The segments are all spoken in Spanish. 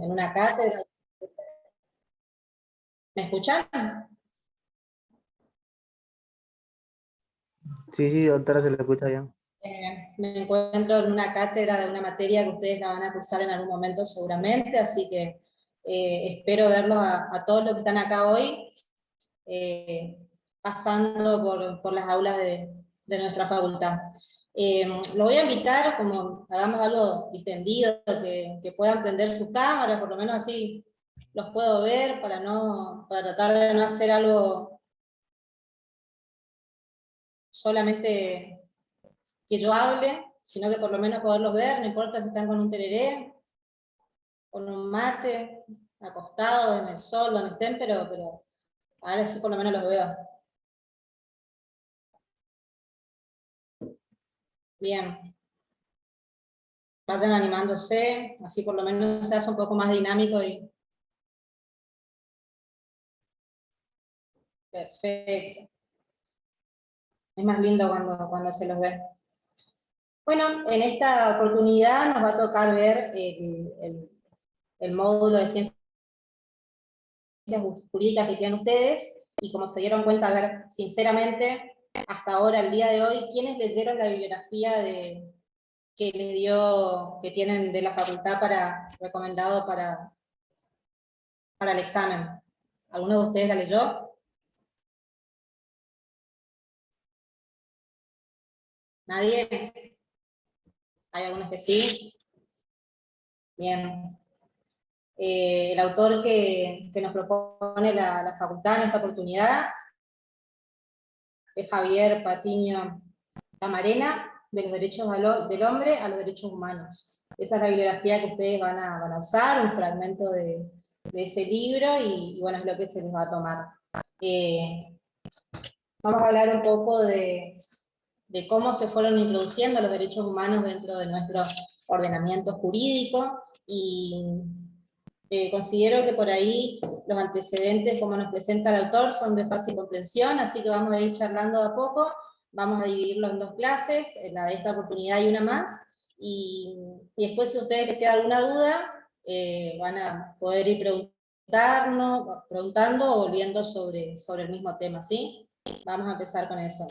en una cátedra. ¿Me escuchan? Sí, doctora, se le escucha bien. Me encuentro en una cátedra de una materia que ustedes la van a cursar en algún momento seguramente, así que espero verlos a todos los que están acá hoy, pasando por las aulas de nuestra facultad. Lo voy a invitar, como hagamos algo distendido, que puedan prender su cámara, por lo menos así los puedo ver, para tratar de no hacer algo solamente que yo hable, sino que por lo menos poderlos ver, no importa si están con un tereré, con un mate, acostado en el sol, donde estén, pero ahora sí por lo menos los veo. Bien. Vayan animándose, así por lo menos se hace un poco más dinámico y... Perfecto. Es más lindo cuando se los ve. Bueno, en esta oportunidad nos va a tocar ver el módulo de ciencias jurídicas que tienen ustedes, y como se dieron cuenta, a ver, sinceramente, hasta ahora, el día de hoy, ¿quiénes leyeron la bibliografía que tienen de la facultad recomendado para el examen? ¿Alguno de ustedes la leyó? ¿Nadie? ¿Hay algunos que sí? Bien. El autor que nos propone la facultad en esta oportunidad es Javier Patiño Camarena, de los derechos del hombre a los derechos humanos. Esa es la bibliografía que ustedes van a usar, un fragmento de ese libro, y bueno, es lo que se les va a tomar. Vamos a hablar un poco de cómo se fueron introduciendo los derechos humanos dentro de nuestro ordenamiento jurídico, y considero que por ahí los antecedentes, como nos presenta el autor, son de fácil comprensión, así que vamos a ir charlando de a poco. Vamos a dividirlo en dos clases, en la de esta oportunidad y una más, y después, si a ustedes les queda alguna duda, van a poder ir preguntando o volviendo sobre el mismo tema, ¿sí? Vamos a empezar con eso.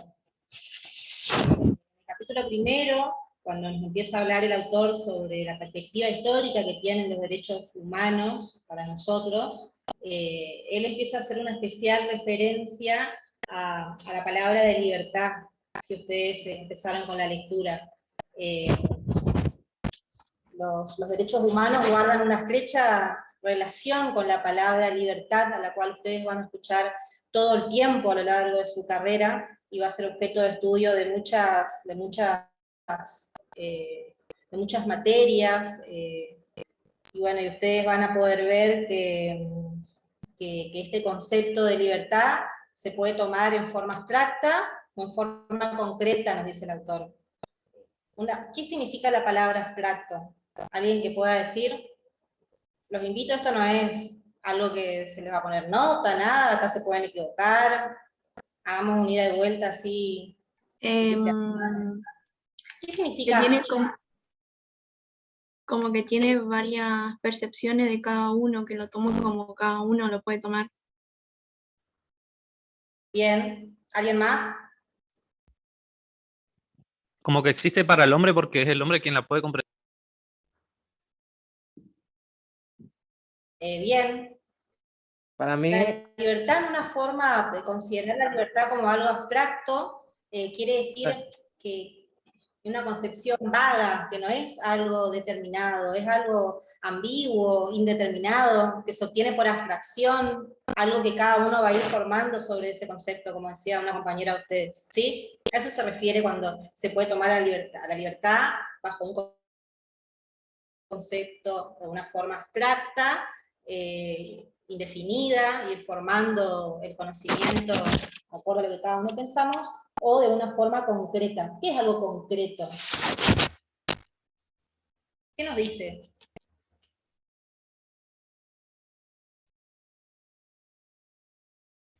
En el capítulo primero, cuando nos empieza a hablar el autor sobre la perspectiva histórica que tienen los derechos humanos para nosotros, él empieza a hacer una especial referencia a la palabra de libertad, si ustedes empezaron con la lectura. Los derechos humanos guardan una estrecha relación con la palabra libertad, a la cual ustedes van a escuchar todo el tiempo a lo largo de su carrera, y va a ser objeto de estudio de muchas materias, y bueno, y ustedes van a poder ver que este concepto de libertad se puede tomar en forma abstracta o en forma concreta, nos dice el autor. ¿Qué significa la palabra abstracto? ¿Alguien que pueda decir? Los invito, esto no es algo que se les va a poner nota, nada, acá se pueden equivocar, hagamos un ida y vuelta así. Que ¿Qué significa? tiene como que tiene varias percepciones de cada uno, que lo toma como cada uno lo puede tomar. Bien, ¿alguien más? Como que existe para el hombre porque es el hombre quien la puede comprender. Bien. Para mí, La libertad, en una forma de considerar la libertad como algo abstracto, quiere decir que una concepción vaga, que no es algo determinado, es algo ambiguo, indeterminado, que se obtiene por abstracción, algo que cada uno va a ir formando sobre ese concepto, como decía una compañera de ustedes, ¿sí? A eso se refiere cuando se puede tomar la libertad bajo un concepto de una forma abstracta, indefinida, ir formando el conocimiento de acuerdo a lo que cada uno pensamos, o de una forma concreta. ¿Qué es algo concreto? ¿Qué nos dice?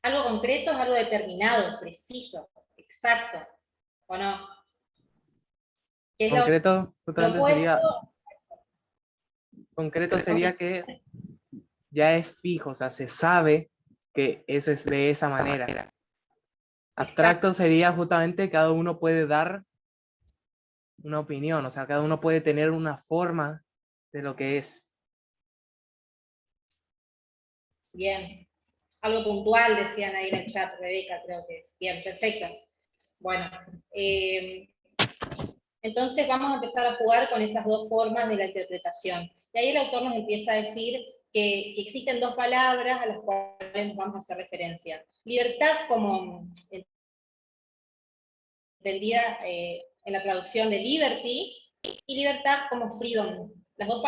Algo concreto es algo determinado, preciso, exacto, ¿o no? ¿Qué es concreto lo justamente opuesto? sería Concreto sería que ya es fijo, o sea, se sabe que eso es de esa manera. Abstracto sería justamente cada uno puede dar una opinión, o sea, cada uno puede tener una forma de lo que es. Bien. Algo puntual decían ahí en el chat, Rebeca, creo que es. Bien, perfecto. Bueno, entonces vamos a empezar a jugar con esas dos formas de la interpretación. Y ahí el autor nos empieza a decir que existen dos palabras a las cuales nos vamos a hacer referencia. Libertad como entendida en la traducción de liberty, y libertad como freedom. Las dos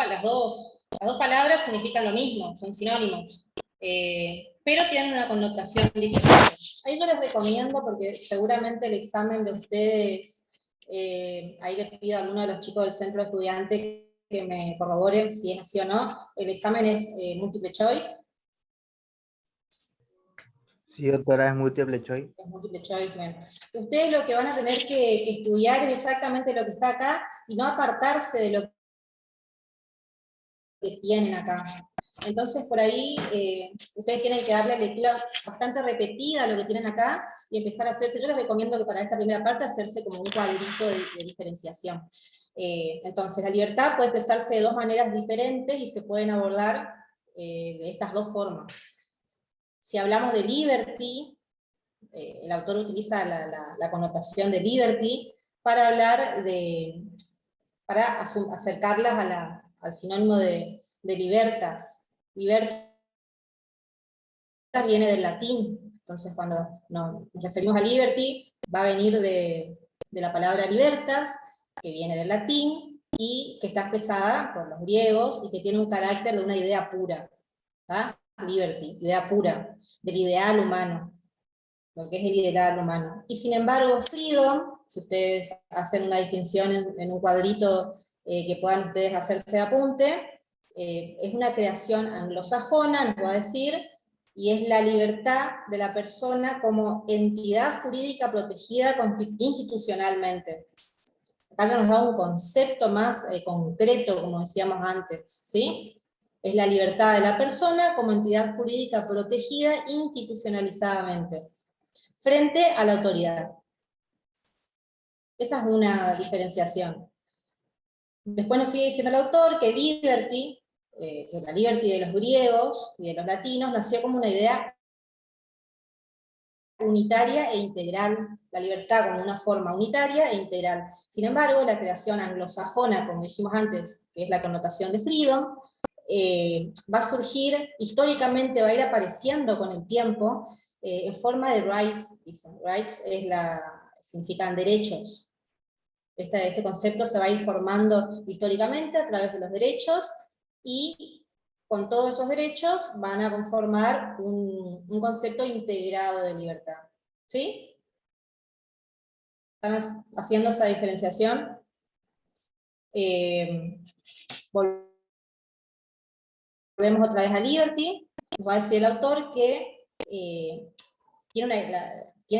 palabras significan lo mismo, son sinónimos, pero tienen una connotación diferente. Ahí yo les recomiendo, porque seguramente el examen de ustedes, ahí les pido a alguno de los chicos del centro estudiante que me corroboren si es así o no, el examen es múltiple choice. Sí, doctora, es múltiple choice. Es múltiple choice, bueno. Ustedes lo que van a tener que estudiar es exactamente lo que está acá, y no apartarse de lo que tienen acá. Entonces, por ahí, ustedes tienen que darle lectura bastante repetida a lo que tienen acá, y empezar a hacerse, yo les recomiendo que para esta primera parte, hacerse como un cuadrito de diferenciación. Entonces, la libertad puede expresarse de dos maneras diferentes, y se pueden abordar de estas dos formas. Si hablamos de liberty, el autor utiliza la connotación de liberty para hablar para acercarlas al sinónimo de libertas. Libertas viene del latín, entonces cuando nos referimos a liberty, va a venir de la palabra libertas, que viene del latín, y que está expresada por los griegos, y que tiene un carácter de una idea pura. ¿Ah? Liberty, idea pura, del ideal humano, lo que es el ideal humano. Y sin embargo, freedom, si ustedes hacen una distinción en un cuadrito que puedan ustedes hacerse de apunte, es una creación anglosajona, nos va a decir, y es la libertad de la persona como entidad jurídica protegida institucionalmente. Acá ya nos da un concepto más concreto, como decíamos antes, ¿sí? Es la libertad de la persona como entidad jurídica protegida institucionalizadamente, frente a la autoridad. Esa es una diferenciación. Después nos sigue diciendo el autor que liberty, la liberty de los griegos y de los latinos, nació como una idea unitaria e integral, la libertad como una forma unitaria e integral. Sin embargo, la creación anglosajona, como dijimos antes, que es la connotación de freedom, va a surgir, históricamente va a ir apareciendo con el tiempo, en forma de rights, dicen. Rights significan derechos. Este concepto se va a ir formando históricamente a través de los derechos, y con todos esos derechos van a conformar un concepto integrado de libertad. ¿Sí? ¿Están haciendo esa diferenciación? Volvemos otra vez a liberty. Nos va a decir el autor que tiene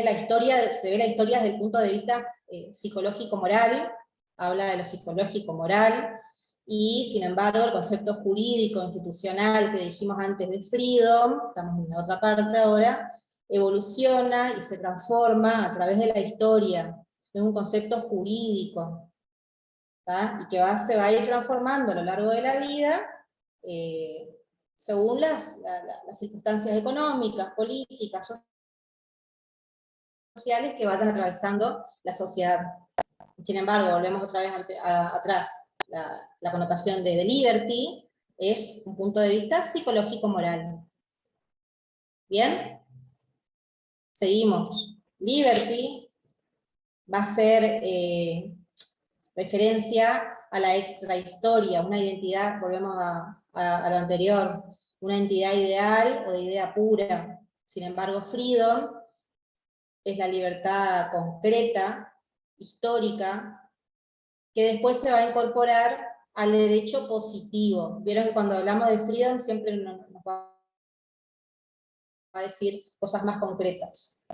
la historia, se ve la historia desde el punto de vista psicológico-moral, habla de lo psicológico-moral, y sin embargo el concepto jurídico, institucional que dijimos antes de freedom, estamos en la otra parte ahora, evoluciona y se transforma a través de la historia, en un concepto jurídico, ¿tá? Y que se va a ir transformando a lo largo de la vida, según las circunstancias económicas, políticas, sociales que vayan atravesando la sociedad. Sin embargo, volvemos otra vez atrás. La connotación de liberty es un punto de vista psicológico-moral. ¿Bien? Seguimos. Liberty va a ser referencia a la extrahistoria, una identidad, volvemos a lo anterior, una entidad ideal o de idea pura. Sin embargo, freedom es la libertad concreta, histórica, que después se va a incorporar al derecho positivo. Vieron que cuando hablamos de freedom siempre nos va a decir cosas más concretas.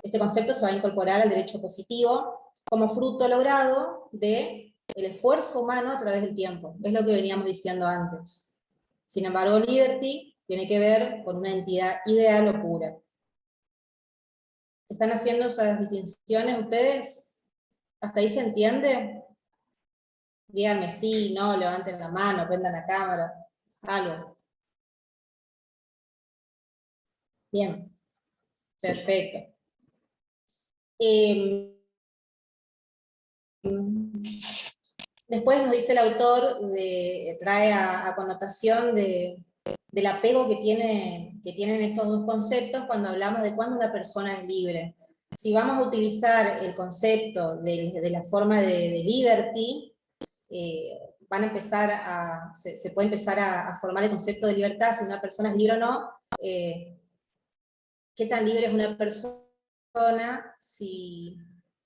Este concepto se va a incorporar al derecho positivo como fruto logrado de el esfuerzo humano a través del tiempo. Es lo que veníamos diciendo antes. Sin embargo, liberty tiene que ver con una entidad ideal o pura. ¿Están haciendo esas distinciones ustedes? ¿Hasta ahí se entiende? Díganme sí, no, levanten la mano, prendan la cámara, algo. Bien, perfecto. Después nos dice el autor, trae a connotación del apego que tienen estos dos conceptos cuando hablamos de cuándo una persona es libre. Si vamos a utilizar el concepto de la forma de liberty, van a empezar se puede empezar a formar el concepto de libertad, si una persona es libre o no. ¿Qué tan libre es una persona si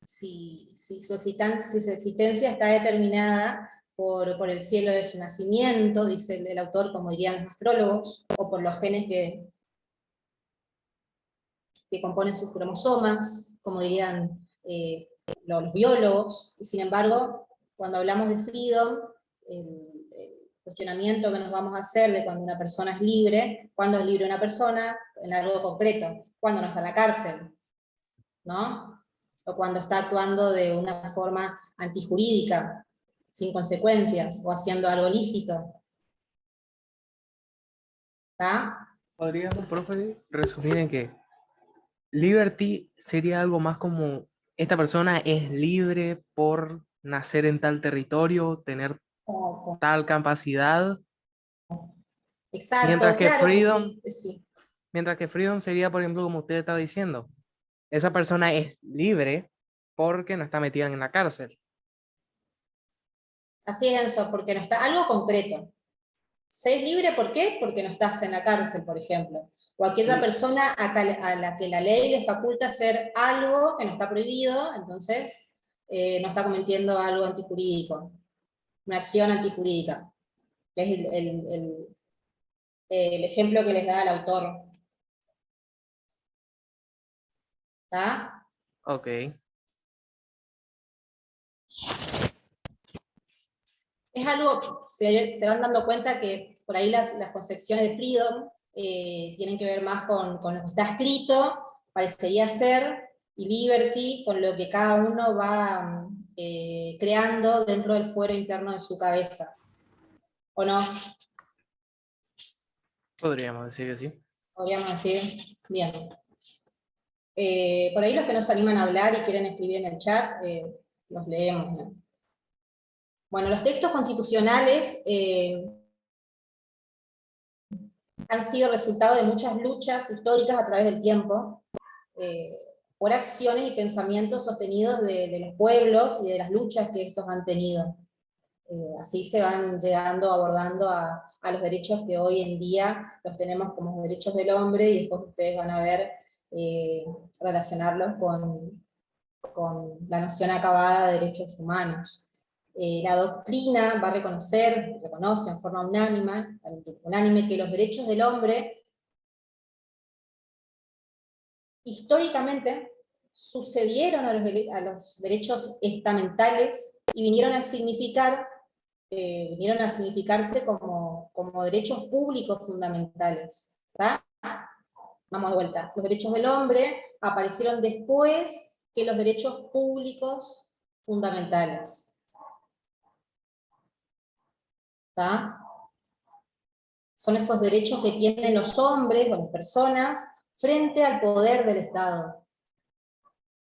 su existencia está determinada por el cielo de su nacimiento, dice el autor, como dirían los astrólogos, o por los genes que componen sus cromosomas, como dirían los biólogos? Y sin embargo, cuando hablamos de freedom, el cuestionamiento que nos vamos a hacer de cuando una persona es libre, cuándo es libre una persona, en algo concreto, cuando no está en la cárcel, ¿no? O cuando está actuando de una forma antijurídica, sin consecuencias, o haciendo algo lícito. ¿Está? ¿Podríamos, profe, resumir en que liberty sería algo más como esta persona es libre por nacer en tal territorio, tener tal capacidad, Exacto, claro, sí. mientras que freedom sería, por ejemplo, como usted estaba diciendo, esa persona es libre porque no está metida en la cárcel. Así es, Enzo, porque no está, algo concreto. Se es libre, ¿por qué? Porque no estás en la cárcel, por ejemplo. O aquella Sí. persona a la que la ley le faculta hacer algo que no está prohibido, entonces no está cometiendo algo antijurídico, una acción antijurídica, que es el ejemplo que les da el autor. ¿Está? Ok. Es algo, se van dando cuenta que por ahí las concepciones de freedom tienen que ver más con lo que está escrito, parecería ser, y liberty con lo que cada uno va creando dentro del fuero interno de su cabeza. ¿O no? Podríamos decir que sí. Podríamos decir, bien. Por ahí los que no se animan a hablar y quieren escribir en el chat, los leemos, ¿no? Bueno, los textos constitucionales han sido resultado de muchas luchas históricas a través del tiempo, por acciones y pensamientos sostenidos de los pueblos y de las luchas que estos han tenido. Así se van llegando, abordando a los derechos que hoy en día los tenemos como derechos del hombre, y después ustedes van a ver relacionarlos con la noción acabada de derechos humanos. La doctrina va a reconoce en forma unánime que los derechos del hombre históricamente sucedieron a los derechos estamentales y vinieron a significarse como derechos públicos fundamentales. ¿Tá? Vamos de vuelta. Los derechos del hombre aparecieron después que los derechos públicos fundamentales. ¿Tá? Son esos derechos que tienen los hombres o las personas frente al poder del Estado.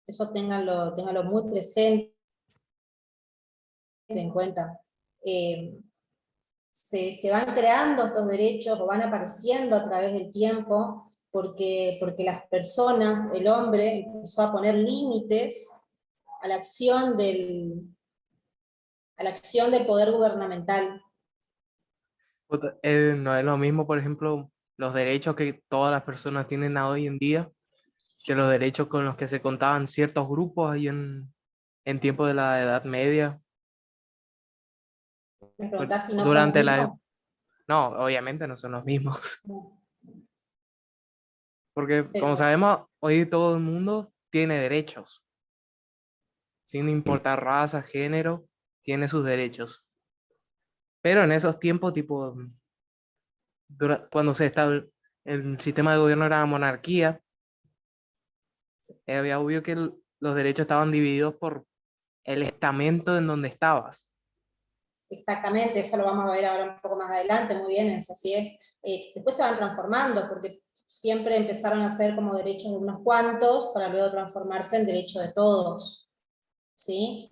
Eso ténganlo muy presente en cuenta. Se van creando estos derechos o van apareciendo a través del tiempo porque las personas, el hombre, empezó a poner límites a la acción del poder gubernamental. No es lo mismo, por ejemplo, los derechos que todas las personas tienen hoy en día, que los derechos con los que se contaban ciertos grupos ahí en tiempo de la Edad Media. Me preguntás si no son los Durante la... mismos. No, obviamente no son los mismos. Porque, como Pero, sabemos, hoy todo el mundo tiene derechos, sin importar raza, género. tiene sus derechos. Pero en esos tiempos, tipo, cuando el sistema de gobierno era monarquía, había obvio que los derechos estaban divididos por el estamento en donde estabas. Exactamente, eso lo vamos a ver ahora un poco más adelante, muy bien, eso sí es. Después se van transformando, porque siempre empezaron a ser como derechos de unos cuantos, para luego transformarse en derecho de todos. ¿Sí?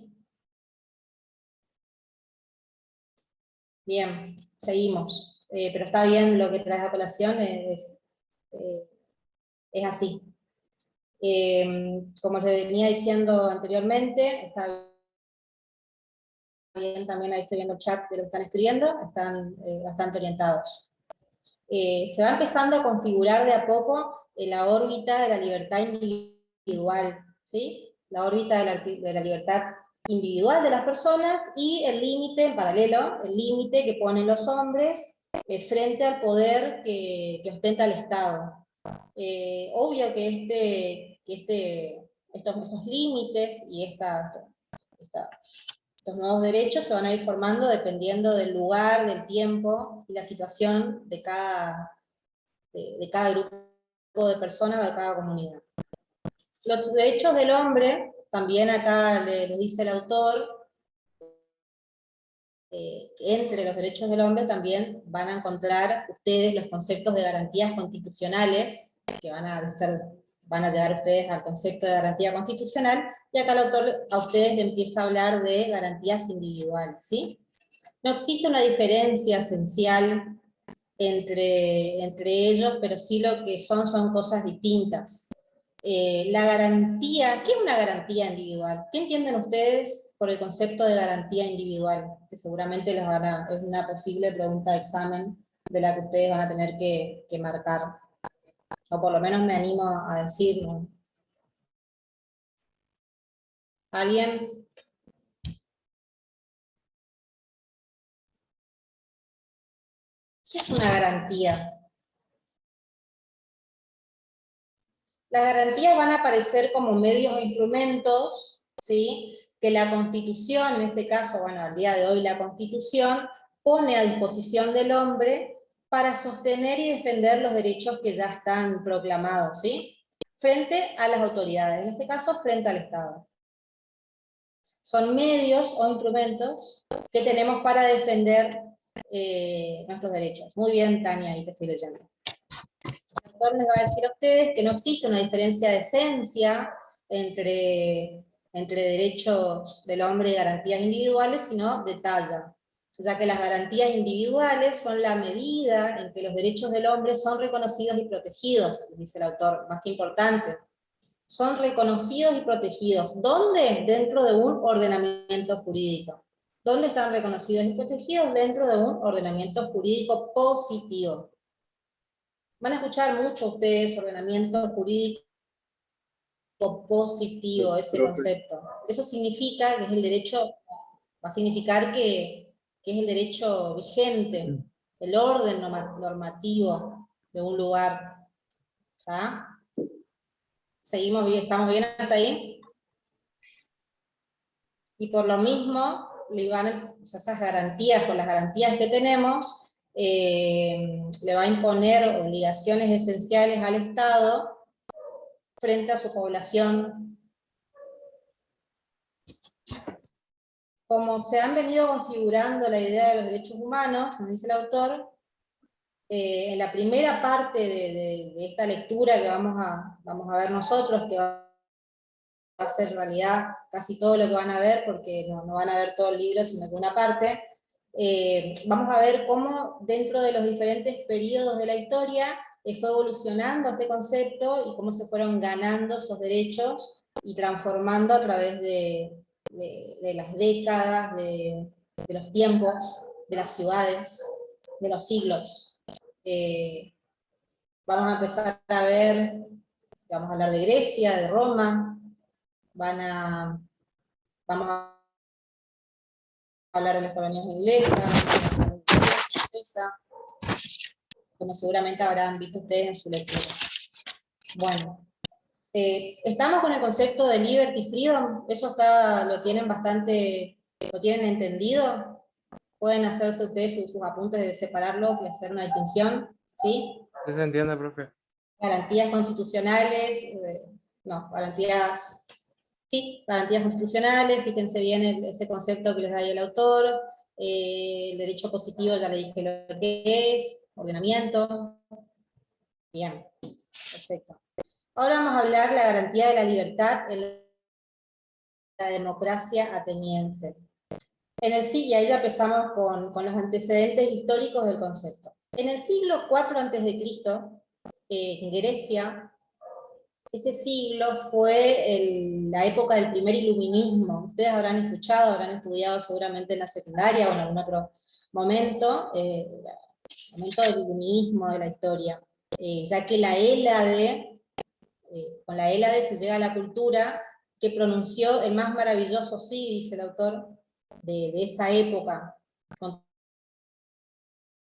Bien, seguimos. Pero está bien lo que traes a colación, es así. Como les venía diciendo anteriormente, está bien, también ahí estoy viendo el chat de lo que están escribiendo, están bastante orientados. Se va empezando a configurar de a poco la órbita de la libertad individual, ¿sí? La órbita de la libertad individual de las personas y el límite, en paralelo, el límite que ponen los hombres frente al poder que ostenta el Estado. Obvio que estos límites y estos nuevos derechos se van a ir formando dependiendo del lugar, del tiempo y la situación de cada grupo de personas o de cada comunidad. Los derechos del hombre, también acá le dice el autor, que entre los derechos del hombre también van a encontrar ustedes los conceptos de garantías constitucionales, que van a llegar ustedes al concepto de garantía constitucional, y acá el autor a ustedes le empieza a hablar de garantías individuales, ¿sí? No existe una diferencia esencial entre ellos, pero sí lo que son cosas distintas. La garantía, ¿qué es una garantía individual? ¿Qué entienden ustedes por el concepto de garantía individual? Que seguramente es una posible pregunta de examen de la que ustedes van a tener que marcar. O por lo menos me animo a decirlo. ¿Alguien? ¿Qué es una garantía? Las garantías van a aparecer como medios o instrumentos, ¿sí? Que la Constitución, en este caso, bueno, al día de hoy la Constitución, pone a disposición del hombre para sostener y defender los derechos que ya están proclamados, ¿sí? Frente a las autoridades, en este caso frente al Estado. Son medios o instrumentos que tenemos para defender nuestros derechos. Muy bien, Tania, ahí te estoy leyendo. El autor les va a decir a ustedes que no existe una diferencia de esencia entre derechos del hombre y garantías individuales, sino de talla. O sea que las garantías individuales son la medida en que los derechos del hombre son reconocidos y protegidos, dice el autor, más que importante. Son reconocidos y protegidos. ¿Dónde? Dentro de un ordenamiento jurídico. ¿Dónde están reconocidos y protegidos? Dentro de un ordenamiento jurídico positivo. Van a escuchar mucho ustedes ordenamiento jurídico positivo, ese concepto. Eso significa que es el derecho, va a significar que es el derecho vigente, el orden normativo de un lugar. ¿Está? ¿Seguimos bien? ¿Estamos bien hasta ahí? Y por lo mismo, esas garantías, con las garantías que tenemos, le va a imponer obligaciones esenciales al Estado frente a su población. Como se han venido configurando la idea de los derechos humanos, nos dice el autor, en la primera parte de esta lectura que vamos a ver nosotros, que va a ser en realidad casi todo lo que van a ver, porque no van a ver todo el libro, sino que una parte, vamos a ver cómo dentro de los diferentes periodos de la historia fue evolucionando este concepto y cómo se fueron ganando esos derechos y transformando a través de las décadas, de los tiempos, de las ciudades, de los siglos. Vamos a empezar a ver, vamos a hablar de Grecia, de Roma, vamos a hablar de las colonias inglesas, francesa, como seguramente habrán visto ustedes en su lectura. Bueno, estamos con el concepto de liberty freedom, eso lo tienen bastante ¿Lo tienen entendido? Pueden hacerse ustedes sus apuntes de separarlo y hacer una distinción, ¿sí? ¿Sí se entiende, profe? Garantías constitucionales, garantías, sí, garantías constitucionales, fíjense bien ese concepto que les da ahí el autor, el derecho positivo ya le dije lo que es, ordenamiento, bien, perfecto. Ahora vamos a hablar de la garantía de la libertad en la democracia ateniense. Y ahí ya empezamos con los antecedentes históricos del concepto. En el siglo IV a.C., en Grecia, ese siglo fue la época del primer iluminismo. Ustedes habrán escuchado, habrán estudiado seguramente en la secundaria o en algún otro momento, el momento del iluminismo de la historia, ya que la Hélade, con la Hélade se llega a la cultura que pronunció el más maravilloso sí, dice el autor, de esa época, con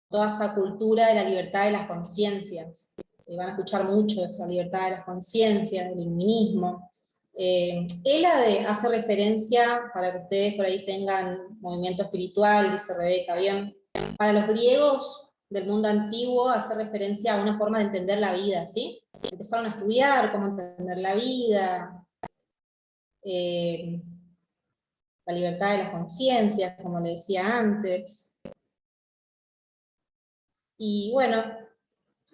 toda esa cultura de la libertad de las conciencias. Van a escuchar mucho de esa libertad de las conciencias, del iluminismo. Hélade hace referencia, para que ustedes por ahí tengan movimiento espiritual, dice Rebeca, bien, para los griegos del mundo antiguo hace referencia a una forma de entender la vida, ¿sí? Empezaron a estudiar cómo entender la vida, la libertad de las conciencias, como le decía antes. Y bueno,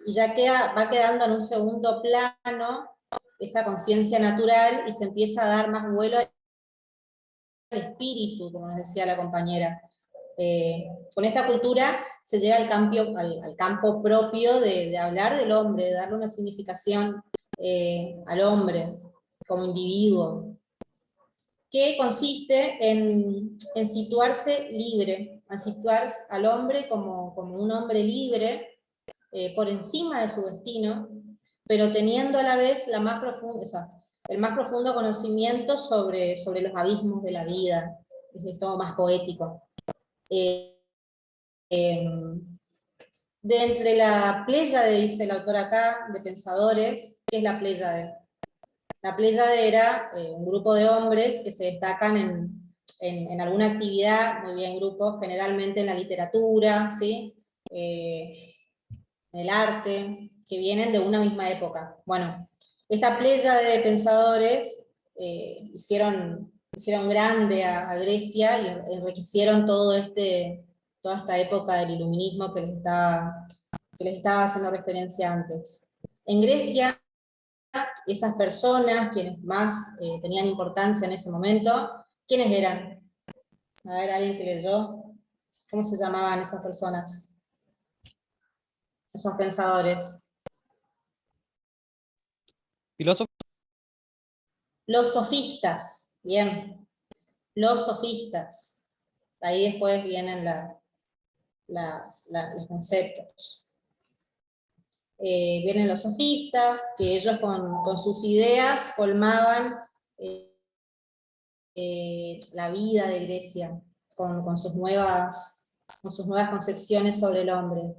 y ya va quedando en un segundo plano esa conciencia natural y se empieza a dar más vuelo al espíritu, como nos decía la compañera. Con esta cultura se llega al campo propio de hablar del hombre, de darle una significación al hombre como individuo, que consiste en situarse libre, en situar al hombre como un hombre libre, por encima de su destino, pero teniendo a la vez el más profundo conocimiento sobre los abismos de la vida, es todo más poético. De entre la pléyade, dice el autor acá, de pensadores, ¿qué es la pléyade? La pléyade era un grupo de hombres que se destacan en alguna actividad, muy bien grupos, generalmente en la literatura, ¿sí? En el arte, que vienen de una misma época. Bueno, esta pléyade de pensadores hicieron grande a Grecia y enriquecieron toda esta época del iluminismo que les estaba haciendo referencia antes. En Grecia, esas personas, quienes más tenían importancia en ese momento, ¿quiénes eran? A ver, alguien que leyó, ¿cómo se llamaban esas personas? Esos pensadores. ¿Filósofo? Los sofistas, bien. Los sofistas. Ahí después vienen los conceptos. Vienen los sofistas, que ellos con sus ideas colmaban la vida de Grecia, con sus nuevas concepciones sobre el hombre.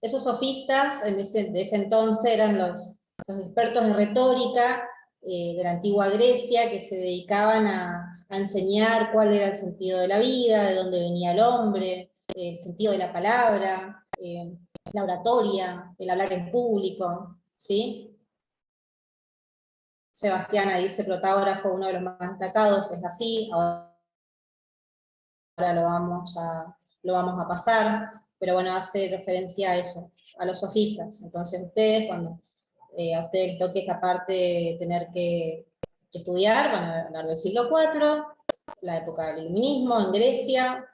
Esos sofistas de ese entonces eran los expertos de retórica de la antigua Grecia, que se dedicaban a enseñar cuál era el sentido de la vida, de dónde venía el hombre, el sentido de la palabra, la oratoria, el hablar en público, ¿sí? Sebastiana dice, Protágoras fue uno de los más destacados, es así, ahora lo vamos a pasar, pero bueno, hace referencia a eso, a los sofistas. Entonces ustedes, cuando a ustedes les toque esta parte tener que estudiar, van a hablar del siglo IV, la época del iluminismo en Grecia,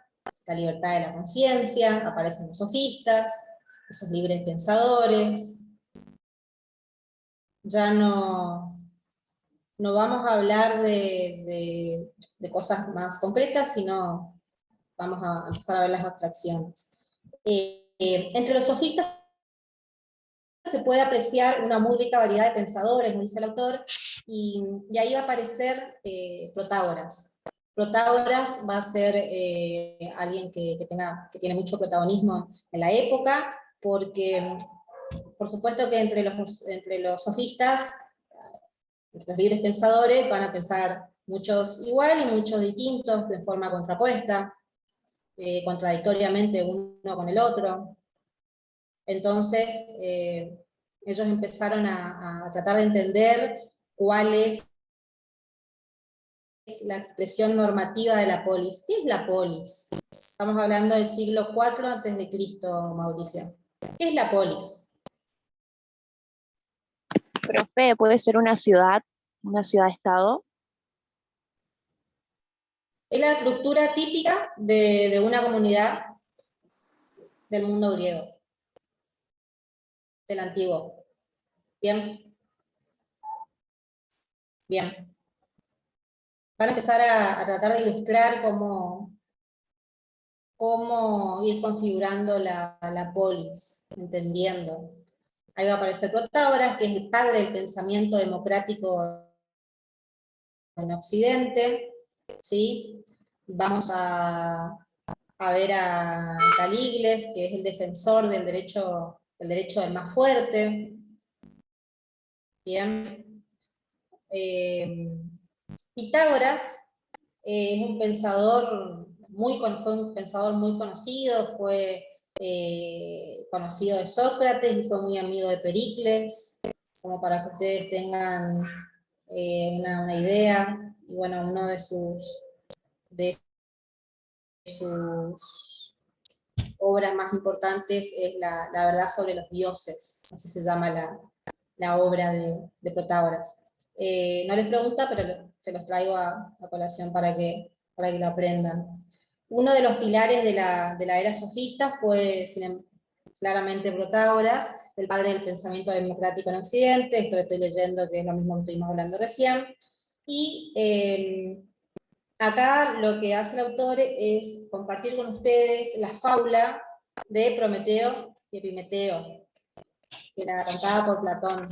la libertad de la conciencia, aparecen los sofistas, esos libres pensadores. Ya no vamos a hablar de cosas más concretas, sino vamos a empezar a ver las abstracciones. Entre los sofistas se puede apreciar una muy rica variedad de pensadores, nos dice el autor, y ahí va a aparecer Protágoras. Protágoras va a ser alguien que tiene mucho protagonismo en la época, porque por supuesto que entre los sofistas, los libres pensadores van a pensar muchos igual y muchos distintos, de forma contrapuesta, contradictoriamente uno con el otro. Entonces, ellos empezaron a tratar de entender cuál es la expresión normativa de la polis. ¿Qué es la polis? Estamos hablando del siglo IV a.C., Mauricio. ¿Qué es la polis? Profe, ¿puede ser una ciudad-estado? Es la estructura típica de una comunidad del mundo griego, del antiguo. ¿Bien? Bien. Van a empezar a tratar de ilustrar cómo ir configurando la polis, entendiendo. Ahí va a aparecer Protágoras, que es el padre del pensamiento democrático en Occidente, ¿sí? Vamos a ver a Caligles, que es el defensor del derecho del más fuerte. Bien. Pitágoras es un pensador fue un pensador muy conocido, fue conocido de Sócrates y fue muy amigo de Pericles, como para que ustedes tengan una idea. Y bueno, uno de sus obras más importantes es la verdad sobre los dioses, así se llama la obra de Protágoras. No les pregunta, pero se los traigo a colación para que lo aprendan. Uno de los pilares de la era sofista fue claramente Protágoras, el padre del pensamiento democrático en Occidente. Esto lo estoy leyendo, que es lo mismo que estuvimos hablando recién. Y acá lo que hace el autor es compartir con ustedes la fábula de Prometeo y Epimeteo, que era cantada por Platón.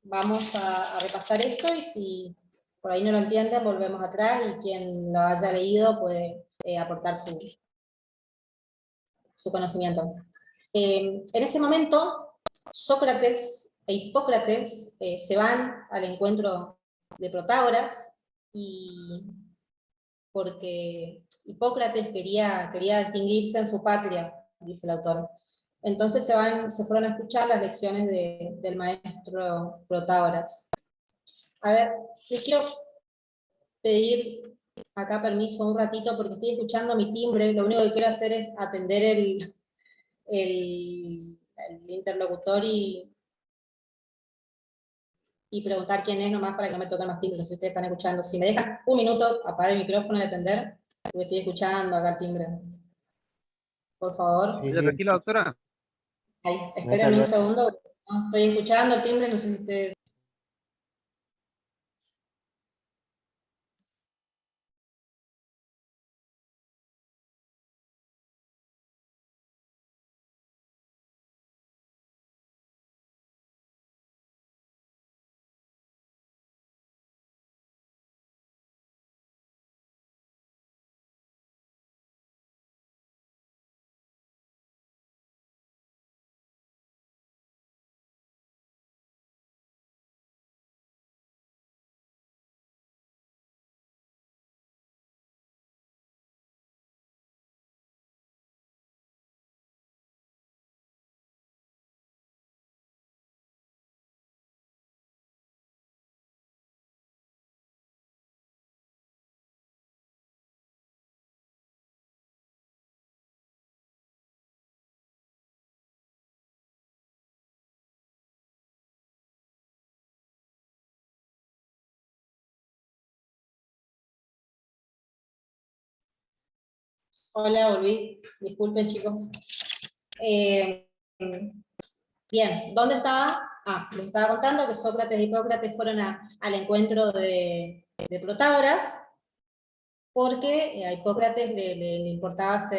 Vamos a repasar esto, y si por ahí no lo entienden, volvemos atrás, y quien lo haya leído puede aportar su conocimiento. En ese momento, Sócrates e Hipócrates se van al encuentro de Protágoras, y porque Hipócrates quería distinguirse en su patria, dice el autor. Entonces se fueron a escuchar las lecciones del maestro Protágoras. A ver, les quiero pedir acá permiso un ratito, porque estoy escuchando mi timbre. Lo único que quiero hacer es atender el interlocutor y preguntar quién es, nomás para que no me toquen más timbres, si ustedes están escuchando. Si me dejan un minuto, apagar el micrófono y atender, porque estoy escuchando acá el timbre. Por favor. Sí, Tranquila, doctora. Ahí, espérenme un segundo. No, estoy escuchando el timbre, no sé si ustedes... Hola, volví. Disculpen, chicos. Bien, ¿dónde estaba? Les estaba contando que Sócrates e Hipócrates fueron al encuentro de Protágoras, porque a Hipócrates le importaba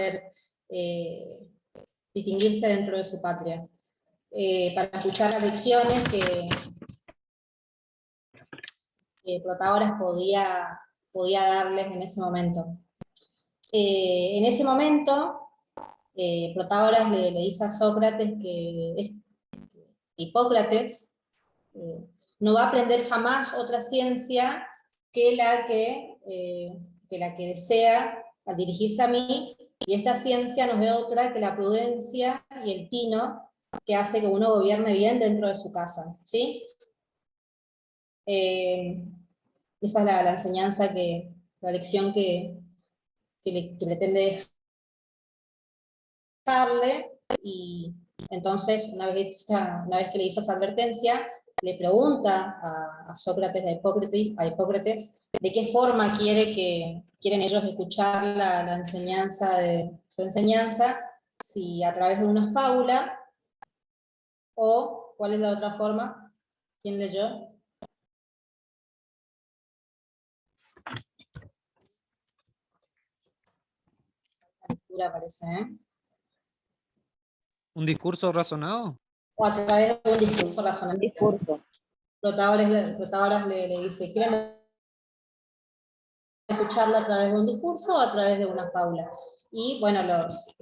distinguirse dentro de su patria, para escuchar las lecciones que Protágoras podía darles en ese momento. En ese momento, Protágoras le dice a Sócrates que Hipócrates no va a aprender jamás otra ciencia que la que desea al dirigirse a mí, y esta ciencia no es otra que la prudencia y el tino que hace que uno gobierne bien dentro de su casa, ¿sí? Esa es la enseñanza, la lección que pretende dejarle, y entonces, una vez que le hizo esa advertencia, le pregunta a Sócrates, a Hipócrates, de qué forma quieren ellos escuchar la enseñanza su enseñanza, si a través de una fábula, o cuál es la otra forma. ¿Quién leyó? La lectura parece, ¿eh? ¿Un discurso razonado? O a través de un discurso razonable. Discurso. Protagoras le dice, ¿quieren escucharla a través de un discurso o a través de una fábula? Y bueno, los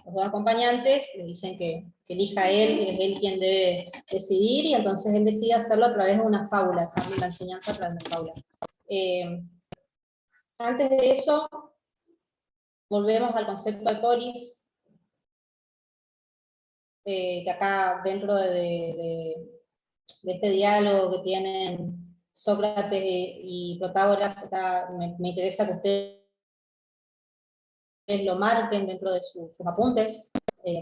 dos acompañantes le dicen que elija él, es él quien debe decidir, y entonces él decide hacerlo a través de una fábula, dejarle la enseñanza a través de una fábula. Antes de eso, volvemos al concepto de polis, que acá dentro de este diálogo que tienen Sócrates y Protágoras, me interesa que ustedes lo marquen dentro de sus apuntes.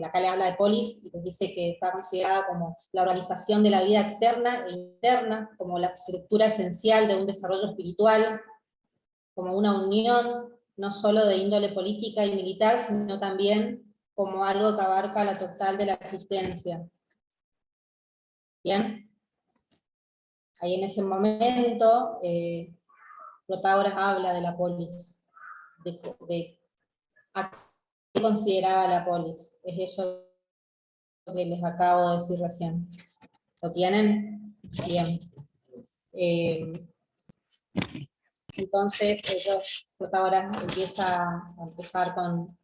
Acá le habla de polis, y les dice que está considerada como la organización de la vida externa e interna, como la estructura esencial de un desarrollo espiritual, como una unión, no solo de índole política y militar, sino también como algo que abarca la total de la existencia. ¿Bien? Ahí en ese momento, Protágoras habla de la polis, de a qué consideraba la polis. Es eso que les acabo de decir recién. ¿Lo tienen? Bien. Entonces, Protágoras empieza a empezar con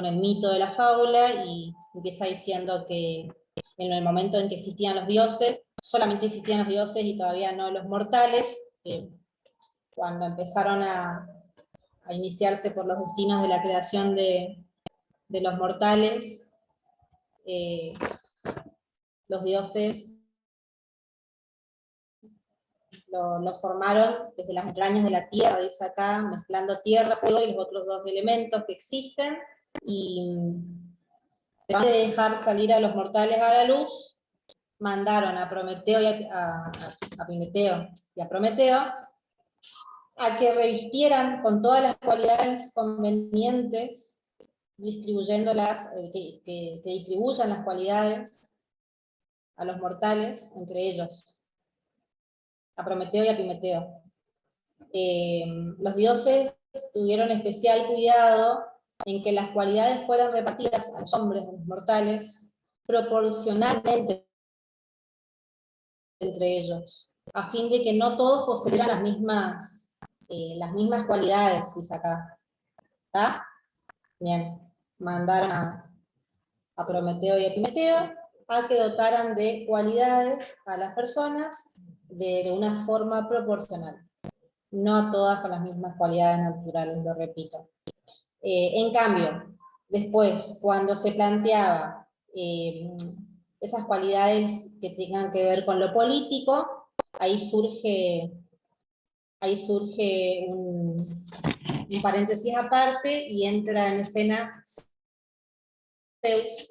el mito de la fábula, y empieza diciendo que en el momento en que existían los dioses, solamente existían los dioses y todavía no los mortales. Cuando empezaron a iniciarse por los destinos de la creación de los mortales, los dioses lo formaron desde las entrañas de la tierra, dice acá, mezclando tierra, fuego y los otros dos elementos que existen, y en vez de dejar salir a los mortales a la luz, mandaron a Prometeo a Epimeteo y a Prometeo a que revistieran con todas las cualidades convenientes, distribuyéndolas, que distribuyan las cualidades a los mortales entre ellos, a Prometeo y a Epimeteo. Los dioses tuvieron especial cuidado en que las cualidades fueran repartidas a los hombres, a los mortales, proporcionalmente entre ellos, a fin de que no todos poseyeran las mismas cualidades, dice acá. ¿Está? Bien, mandaron a Prometeo y a Epimeteo a que dotaran de cualidades a las personas de una forma proporcional. No a todas con las mismas cualidades naturales, lo repito. En cambio, después, cuando se planteaba esas cualidades que tengan que ver con lo político, ahí surge un paréntesis aparte, y entra en escena Zeus.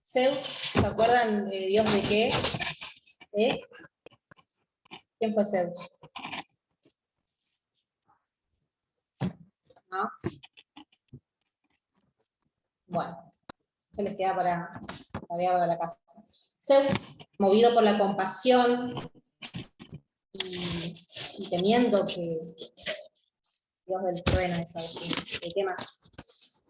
Zeus, ¿se acuerdan de Dios de qué es? ¿Quién fue Zeus? ¿No? Bueno, se les queda para la casa. Zeus, movido por la compasión y temiendo que Dios del trueno, ¿qué más?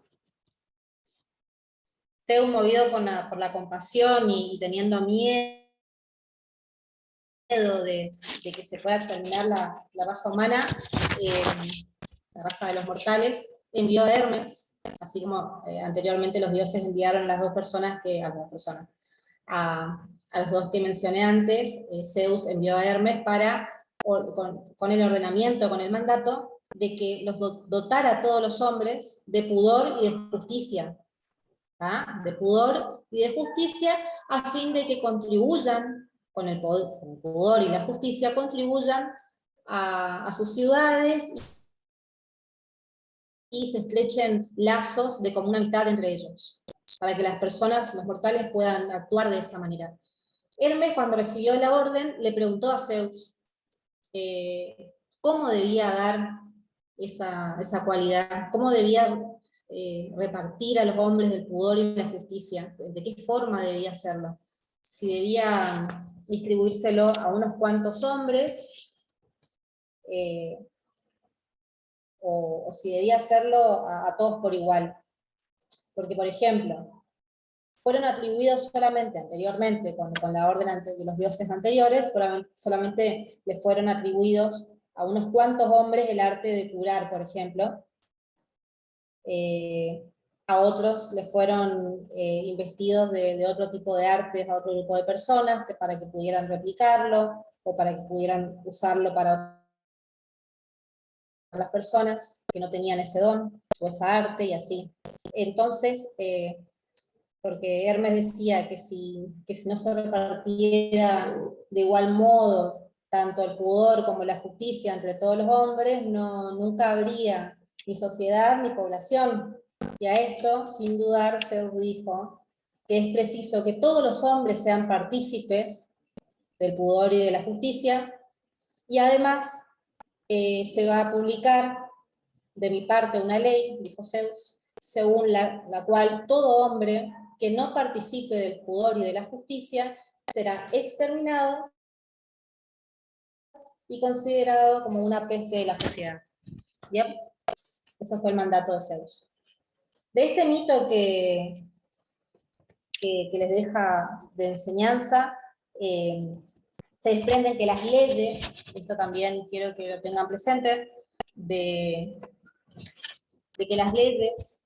Zeus, movido por la compasión y teniendo miedo de que se pueda exterminar la raza humana, la raza de los mortales, envió a Hermes, así como anteriormente los dioses enviaron a las dos personas a los dos que mencioné antes. Zeus envió a Hermes para con el ordenamiento, con el mandato, de que los dotara a todos los hombres de pudor y de justicia. ¿Ah? De pudor y de justicia, a fin de que contribuyan, con el pudor y la justicia, contribuyan a sus ciudades y se estrechen lazos de común amistad entre ellos, para que las personas, los mortales, puedan actuar de esa manera. Hermes, cuando recibió la orden, le preguntó a Zeus cómo debía dar esa cualidad, cómo debía repartir a los hombres el pudor y la justicia, de qué forma debía hacerlo. Si debía distribuírselo a unos cuantos hombres, o si debía hacerlo a todos por igual. Porque, por ejemplo, fueron atribuidos solamente anteriormente, con la orden de los dioses anteriores, solamente le fueron atribuidos a unos cuantos hombres el arte de curar, por ejemplo. A otros les fueron investidos de otro tipo de artes, a otro grupo de personas, para que pudieran replicarlo, o para que pudieran usarlo para las personas que no tenían ese don, o esa arte, y así. Entonces, porque Hermes decía que si no se repartiera de igual modo tanto el pudor como la justicia entre todos los hombres, nunca habría ni sociedad ni población. Y a esto, sin dudar, Zeus dijo que es preciso que todos los hombres sean partícipes del pudor y de la justicia, y además se va a publicar de mi parte una ley, dijo Zeus, según la cual todo hombre que no participe del pudor y de la justicia será exterminado y considerado como una peste de la sociedad. ¿Bien? Eso fue el mandato de Zeus. De este mito que les deja de enseñanza, se desprenden que las leyes, esto también quiero que lo tengan presente, de que las leyes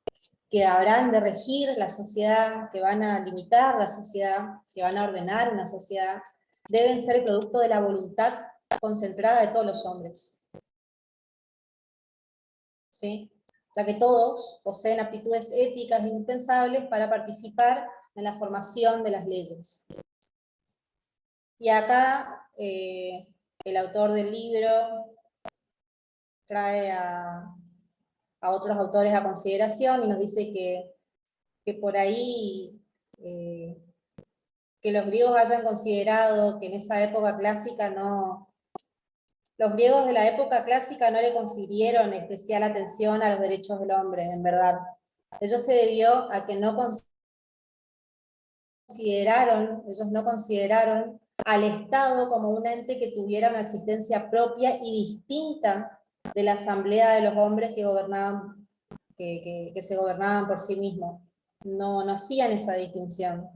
que habrán de regir la sociedad, que van a limitar la sociedad, que van a ordenar una sociedad, deben ser producto de la voluntad concentrada de todos los hombres. ¿Sí? Ya que todos poseen aptitudes éticas indispensables para participar en la formación de las leyes. Y acá el autor del libro trae a otros autores a consideración y nos dice que por ahí que los griegos hayan considerado que en esa época clásica los griegos de la época clásica no le confirieron especial atención a los derechos del hombre, en verdad. Ello se debió a que ellos no consideraron al Estado como un ente que tuviera una existencia propia y distinta de la asamblea de los hombres que gobernaban, que se gobernaban por sí mismos. No hacían esa distinción.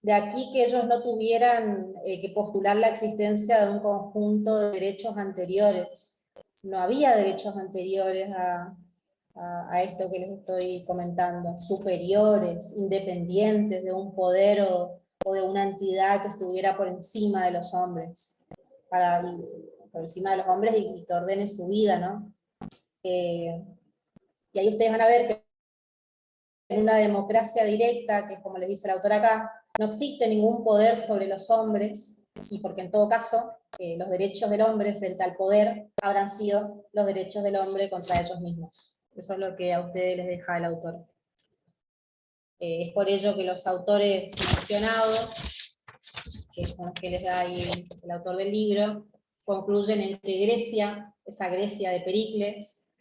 De aquí que ellos no tuvieran que postular la existencia de un conjunto de derechos anteriores. No había derechos anteriores a esto que les estoy comentando, superiores, independientes de un poder o de una entidad que estuviera por encima de los hombres, por encima de los hombres y que ordene su vida, ¿no? Y ahí ustedes van a ver que en una democracia directa, que es como les dice el autor acá, no existe ningún poder sobre los hombres, y porque en todo caso los derechos del hombre frente al poder habrán sido los derechos del hombre contra ellos mismos. Eso es lo que a ustedes les deja el autor. Es por ello que los autores mencionados, que son los que les da ahí el autor del libro, concluyen en que Grecia, esa Grecia de Pericles,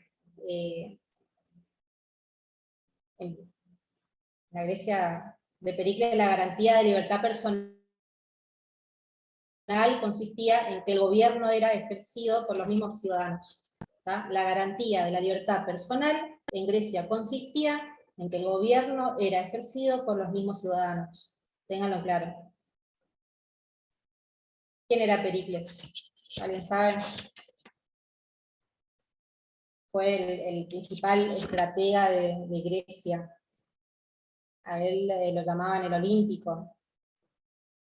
la Grecia de Pericles, la garantía de libertad personal consistía en que el gobierno era ejercido por los mismos ciudadanos. ¿tá? La garantía de la libertad personal en Grecia consistía en que el gobierno era ejercido por los mismos ciudadanos. Ténganlo claro. ¿Quién era Pericles? ¿Alguien sabe? Fue el principal estratega de Grecia. A él lo llamaban el Olímpico,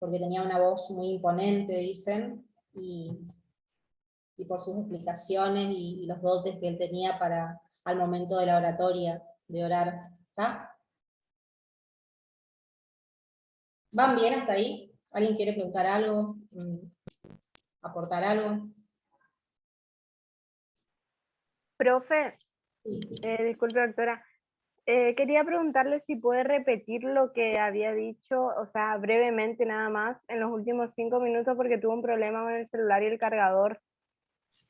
porque tenía una voz muy imponente, dicen, y y por sus explicaciones y los dotes que él tenía al momento de la oratoria, de orar. ¿Está? ¿Van bien hasta ahí? ¿Alguien quiere preguntar algo? ¿Aportar algo? Profe, Sí. disculpe doctora, quería preguntarle si puede repetir lo que había dicho, o sea, brevemente nada más, en los últimos 5 minutos porque tuve un problema con el celular y el cargador,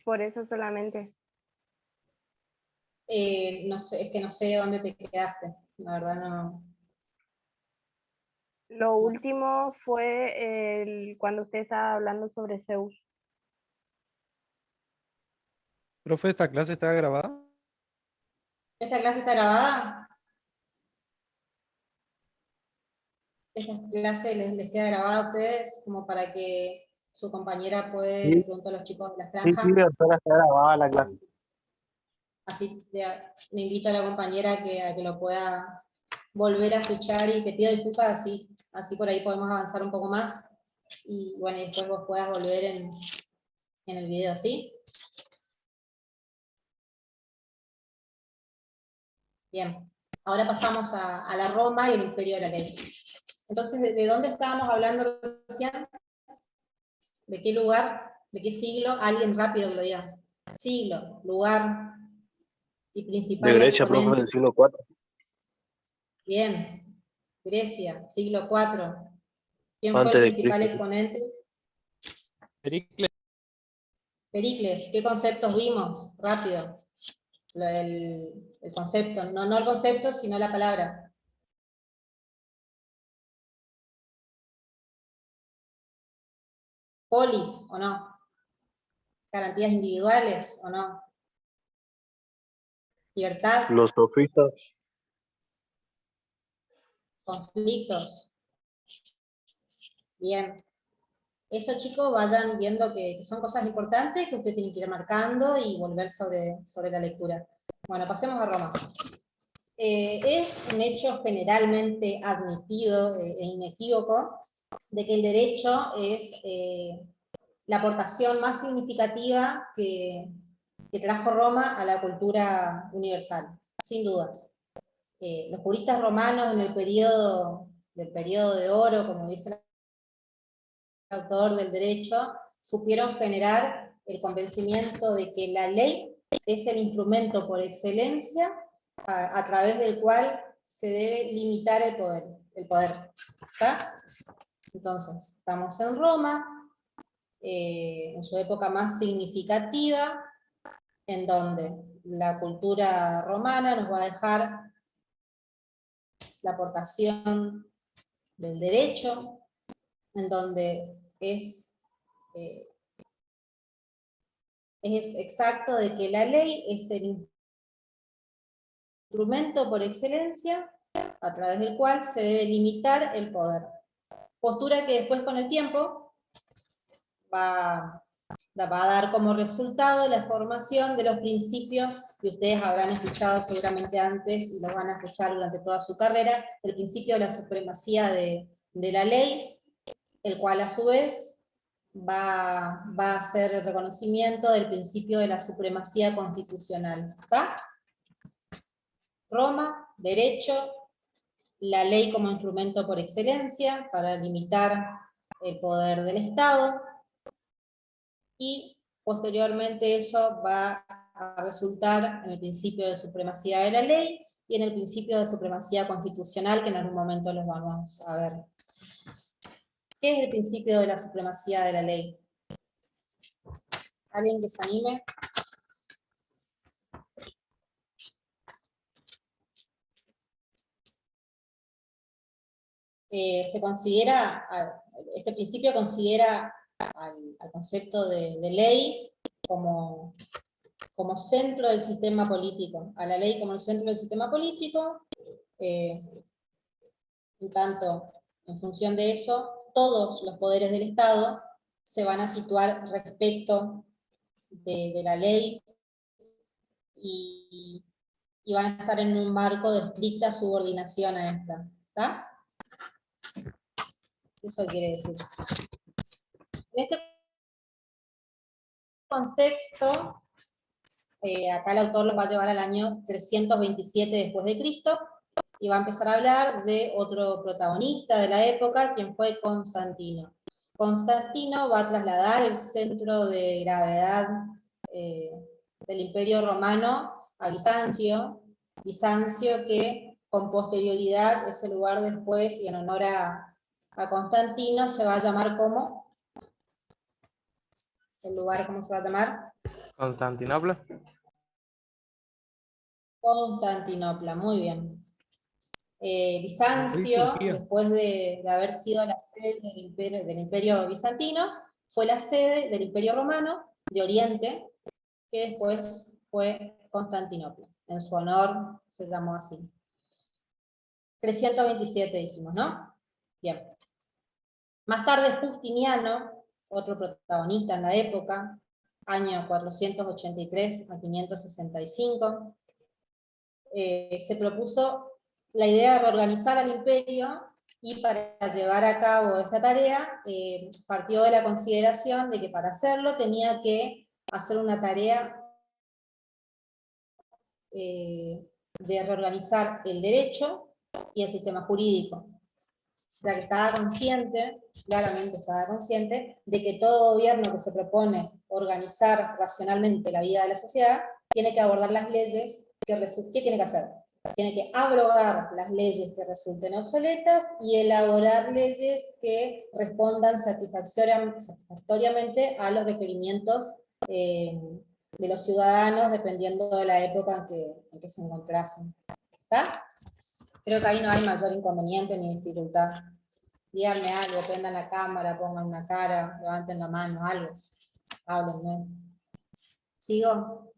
por eso solamente. No sé, es que no sé dónde te quedaste, la verdad no. Lo último fue cuando usted estaba hablando sobre Zeus. Profe, ¿esta clase está grabada? ¿Esta clase está grabada? ¿Esta clase les queda grabada a ustedes como para que su compañera puede, le pregunto a los chicos de la franja? Sí, doctora, está grabada la clase. Así le invito a la compañera a que lo pueda volver a escuchar y te pido disculpas, así por ahí podemos avanzar un poco más y bueno, y después vos puedas volver en el video, ¿sí? Bien, ahora pasamos a la Roma y el imperio de la ley. Entonces, ¿de dónde estábamos hablando recién? ¿De qué lugar? ¿De qué siglo? Alguien rápido que lo diga. Siglo, lugar y principal De Grecia, exponente. profe, del siglo IV. Bien, Grecia, siglo IV. ¿Quién fue Antes el de principal Cristo. exponente? Pericles. Pericles. ¿Qué conceptos vimos? Rápido. El concepto, no el concepto, sino la palabra. Polis, ¿o no? Garantías individuales, ¿o no? Libertad, Los sofistas. conflictos. Bien. Eso, chicos, vayan viendo que son cosas importantes que usted tiene que ir marcando y volver sobre la lectura. Bueno, pasemos a Roma. Es un hecho generalmente admitido e inequívoco de que el derecho es la aportación más significativa que trajo Roma a la cultura universal, sin dudas. Los juristas romanos en el periodo de oro, como dice el autor del derecho, supieron generar el convencimiento de que la ley es el instrumento por excelencia a través del cual se debe limitar el poder. ¿Está? Entonces, estamos en Roma, en su época más significativa, en donde la cultura romana nos va a dejar la aportación del derecho, en donde es exacto de que la ley es el instrumento por excelencia a través del cual se debe limitar el poder. Postura que después con el tiempo va a dar como resultado la formación de los principios que ustedes habrán escuchado seguramente antes y los van a escuchar durante toda su carrera, el principio de la supremacía de la ley, el cual a su vez va a ser el reconocimiento del principio de la supremacía constitucional. ¿Está? Roma, derecho, la ley como instrumento por excelencia para limitar el poder del Estado, y posteriormente eso va a resultar en el principio de supremacía de la ley y en el principio de supremacía constitucional, que en algún momento los vamos a ver. ¿Qué es el principio de la supremacía de la ley? ¿Alguien que se anime? Este principio considera al concepto de ley como centro del sistema político, a la ley como el centro del sistema político, en tanto, en función de eso, todos los poderes del Estado se van a situar respecto de la ley y van a estar en un marco de estricta subordinación a esta. ¿Está? Eso quiere decir. En este contexto, acá el autor los va a llevar al año 327 después de Cristo, y va a empezar a hablar de otro protagonista de la época, quien fue Constantino. Constantino va a trasladar el centro de gravedad del Imperio Romano a Bizancio, Bizancio que con posterioridad, ese lugar después, y en honor a Constantino, se va a llamar como, el lugar, ¿cómo se va a llamar? Constantinopla. Constantinopla, muy bien. Bizancio, Turquía. después de haber sido la sede del imperio bizantino, fue la sede del Imperio Romano de Oriente, que después fue Constantinopla. En su honor se llamó así. 327 dijimos, ¿no? Bien. Más tarde Justiniano, otro protagonista en la época, año 483 a 565, se propuso la idea de reorganizar al imperio, y para llevar a cabo esta tarea partió de la consideración de que para hacerlo tenía que hacer una tarea de reorganizar el derecho y el sistema jurídico. O sea que estaba consciente, claramente estaba consciente, de que todo gobierno que se propone organizar racionalmente la vida de la sociedad, tiene que abordar las leyes que resulten. ¿Qué tiene que hacer? Tiene que abrogar las leyes que resulten obsoletas y elaborar leyes que respondan satisfactoriamente a los requerimientos de los ciudadanos, dependiendo de la época en que se encontrasen. ¿Está? Creo que ahí no hay mayor inconveniente ni dificultad. Díganme algo, prendan la cámara, pongan una cara, levanten la mano, algo. Háblenme. ¿Sigo?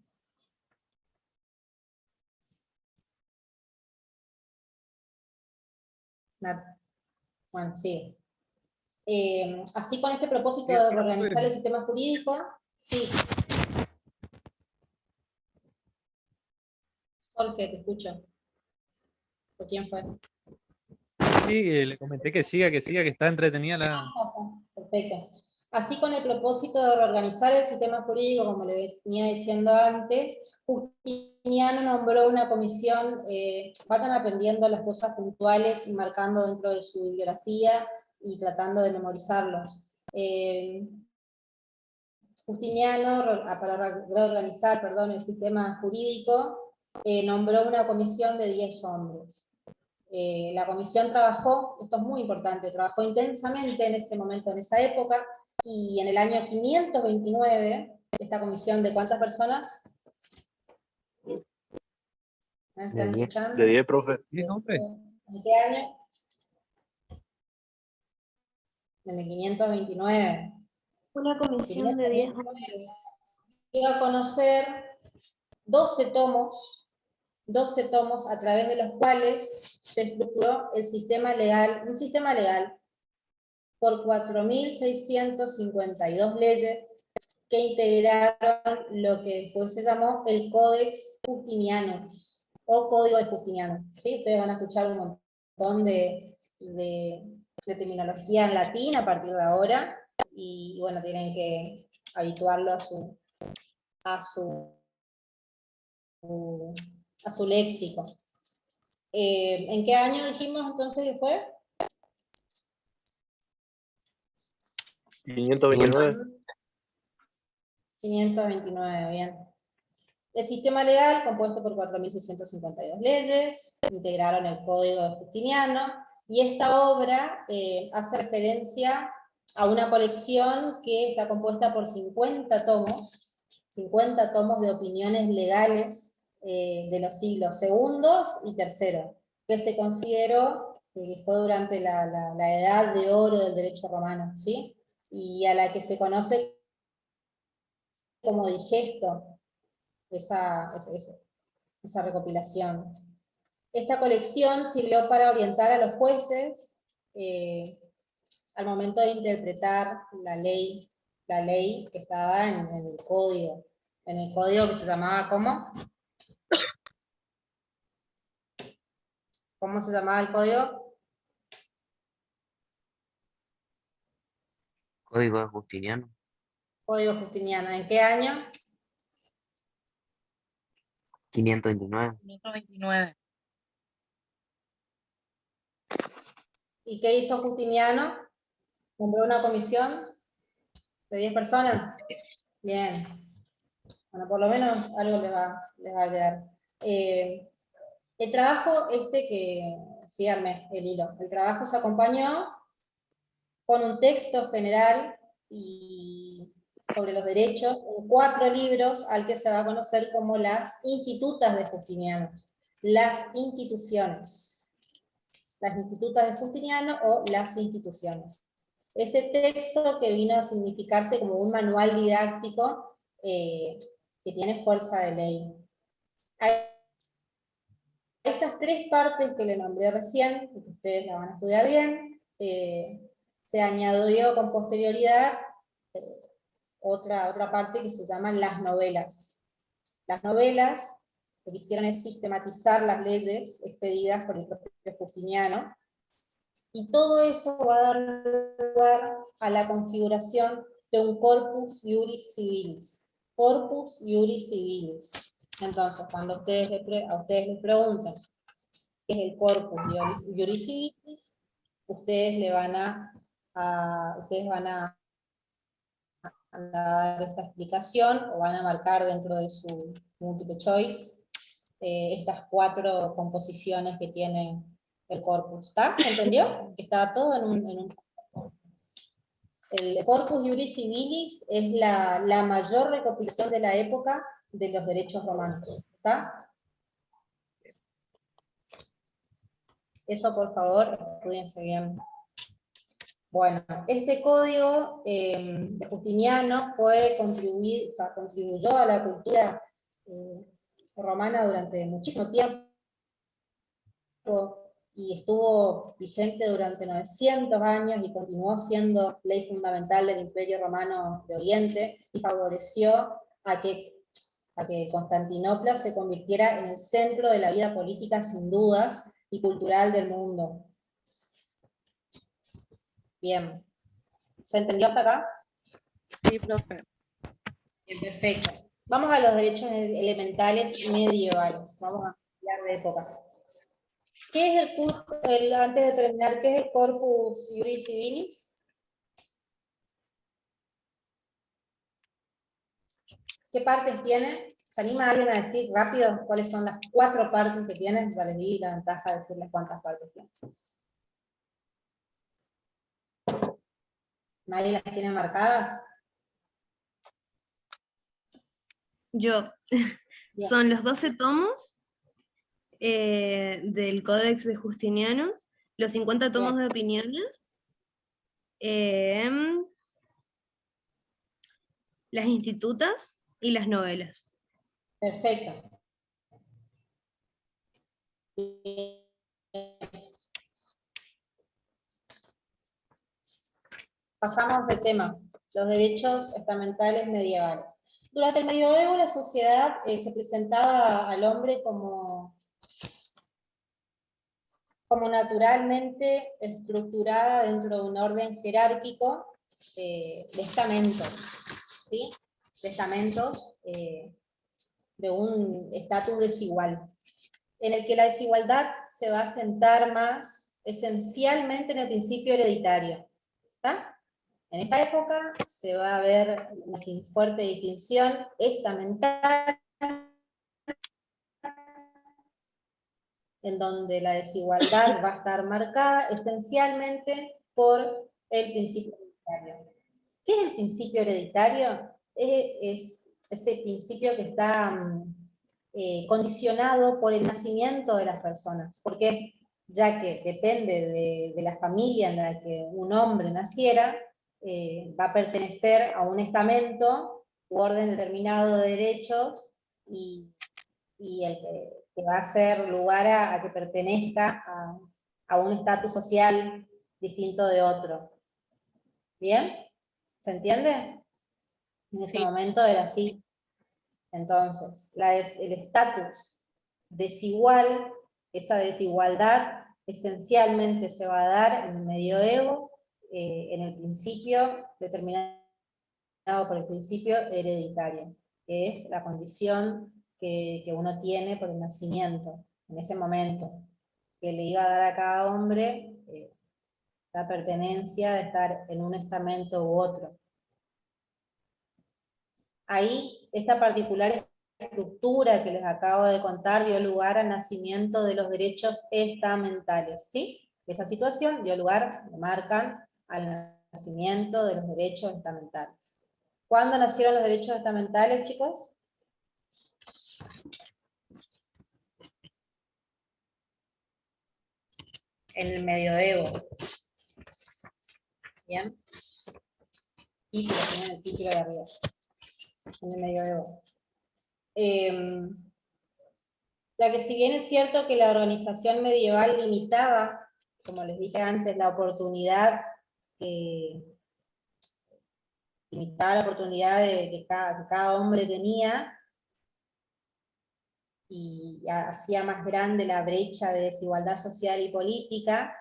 Bueno, sigue. Así, con este propósito de reorganizar el sistema jurídico, sí. Jorge, te escucho. ¿O quién fue? Sí, le comenté que siga, que está entretenida la... Perfecto. Así, con el propósito de reorganizar el sistema jurídico, como le venía diciendo antes, Justiniano nombró una comisión, vayan aprendiendo las cosas puntuales y marcando dentro de su bibliografía y tratando de memorizarlos. Justiniano, para reorganizar, el sistema jurídico, nombró una comisión de 10 hombres. La comisión trabajó, esto es muy importante, trabajó intensamente en ese momento, en esa época, y en el año 529, esta comisión, ¿de cuántas personas? ¿Me están escuchando? De 10, profe. ¿En qué año? En el 529. Una comisión de 10 529 iba a conocer 12 tomos a través de los cuales se estructuró el sistema legal, un sistema legal por 4.652 leyes que integraron lo que después se llamó el Codex Justinianus, o Código de Justiniano. ¿Sí? Ustedes van a escuchar un montón de terminología en latín a partir de ahora, y bueno, tienen que habituarlo a su léxico. ¿En qué año dijimos entonces que fue? 529. 529, bien. El sistema legal, compuesto por 4.652 leyes, integraron el Código de Justiniano, y esta obra hace referencia a una colección que está compuesta por 50 tomos de opiniones legales de los siglos segundos y terceros, que se consideró que fue durante la edad de oro del derecho romano, ¿sí? Y a la que se conoce como digesto, esa recopilación. Esta colección sirvió para orientar a los jueces al momento de interpretar la ley que estaba en el código que se llamaba, ¿cómo? ¿Cómo se llamaba el código? Código de Justiniano. Código Justiniano. ¿En qué año? 529. 529. ¿Y qué hizo Justiniano? ¿Nombró una comisión de 10 personas? Bien. Bueno, por lo menos algo les va a quedar. El trabajo síganme el hilo, el trabajo se acompañó con un texto general y sobre los derechos en 4 libros al que se va a conocer como las institutas de Justiniano. Las instituciones. Las institutas de Justiniano o las instituciones. Ese texto que vino a significarse como un manual didáctico que tiene fuerza de ley. Estas 3 partes que le nombré recién, que ustedes la van a estudiar bien, se añadió con posterioridad otra parte que se llaman las novelas. Las novelas lo que hicieron es sistematizar las leyes expedidas por el propio Justiniano, y todo eso va a dar lugar a la configuración de un corpus iuris civilis. Corpus iuris civilis. Entonces, cuando a ustedes les preguntan qué es el corpus iuris civilis, ustedes van a dar esta explicación, o van a marcar dentro de su multiple choice estas 4 composiciones que tiene el corpus. ¿Está? ¿Se entendió? Que está todo en un... El corpus iuris civilis es la mayor recopilación de la época de los derechos romanos. ¿Está? Eso, por favor, estudiense bien. Bueno, este código de Justiniano contribuyó a la cultura romana durante muchísimo tiempo, y estuvo vigente durante 900 años, y continuó siendo ley fundamental del Imperio Romano de Oriente, y favoreció a que Constantinopla se convirtiera en el centro de la vida política, sin dudas, y cultural del mundo. Bien. ¿Se entendió hasta acá? Sí, profe. Bien, perfecto. Vamos a los derechos elementales medievales. Vamos a hablar de época. ¿Qué es antes de terminar, qué es el corpus iuris civilis? ¿Qué partes tiene? ¿Se anima alguien a decir rápido cuáles son las 4 partes que tiene? Ya les di la ventaja de decirles cuántas partes tiene. ¿Nadie las tiene marcadas? Yo. Bien. Son los 12 tomos del Códex de Justiniano, los 50 tomos Bien. de opiniones, las institutas y las novelas. Perfecto. Pasamos de tema, los derechos estamentales medievales. Durante el medioevo la sociedad se presentaba al hombre como naturalmente estructurada dentro de un orden jerárquico de estamentos, ¿sí? De estamentos de un estatus desigual, en el que la desigualdad se va a sentar más esencialmente en el principio hereditario. ¿Está? En esta época se va a ver una fuerte distinción estamental, en donde la desigualdad va a estar marcada esencialmente por el principio hereditario. ¿Qué es el principio hereditario? Es ese principio que está condicionado por el nacimiento de las personas, porque ya que depende de la familia en la que un hombre naciera, va a pertenecer a un estamento u orden determinado de derechos, y el que va a hacer lugar a que pertenezca a un estatus social distinto de otro. ¿Bien? ¿Se entiende? En ese momento era así. Entonces, el estatus desigual, esa desigualdad esencialmente se va a dar en el medioevo, en el principio determinado de la sociedad, y va a ser la base de la por el principio hereditario, que es la condición que uno tiene por el nacimiento, en ese momento, que le iba a dar a cada hombre la pertenencia de estar en un estamento u otro. Ahí, esta particular estructura que les acabo de contar dio lugar al nacimiento de los derechos estamentales, ¿sí? Esa situación dio lugar, lo marcan, al nacimiento de los derechos estamentales. ¿Cuándo nacieron los derechos estamentales, chicos? En el medioevo. ¿Bien? Título, tienen el título de arriba. En el medioevo. Ya que si bien es cierto que la organización medieval limitaba, como les dije antes, la oportunidad que cada hombre tenía, y hacía más grande la brecha de desigualdad social y política,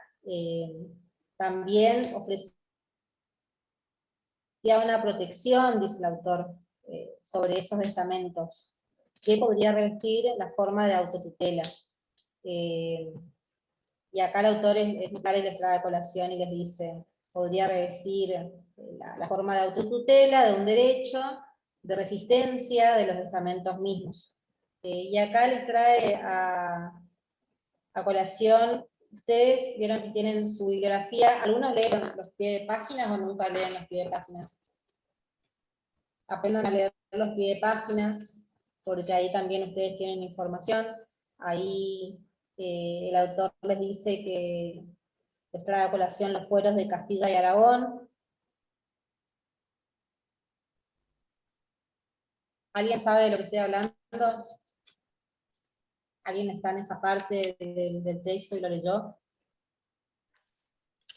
también ofrecía una protección, dice el autor, sobre esos estamentos, que podría revestir la forma de autotutela. Y acá el autor es claro y les trae a colación y les dice, podría revestir la forma de autotutela, de un derecho, de resistencia de los estamentos mismos. Y acá les trae a colación, ustedes vieron que tienen su bibliografía, ¿algunos leen los pies de páginas o nunca leen los pies de páginas? Aprendan a leer los pies de páginas, porque ahí también ustedes tienen información. Ahí el autor les dice que les trae a colación los fueros de Castilla y Aragón. ¿Alguien sabe de lo que estoy hablando? ¿Alguien está en esa parte del texto y lo leyó?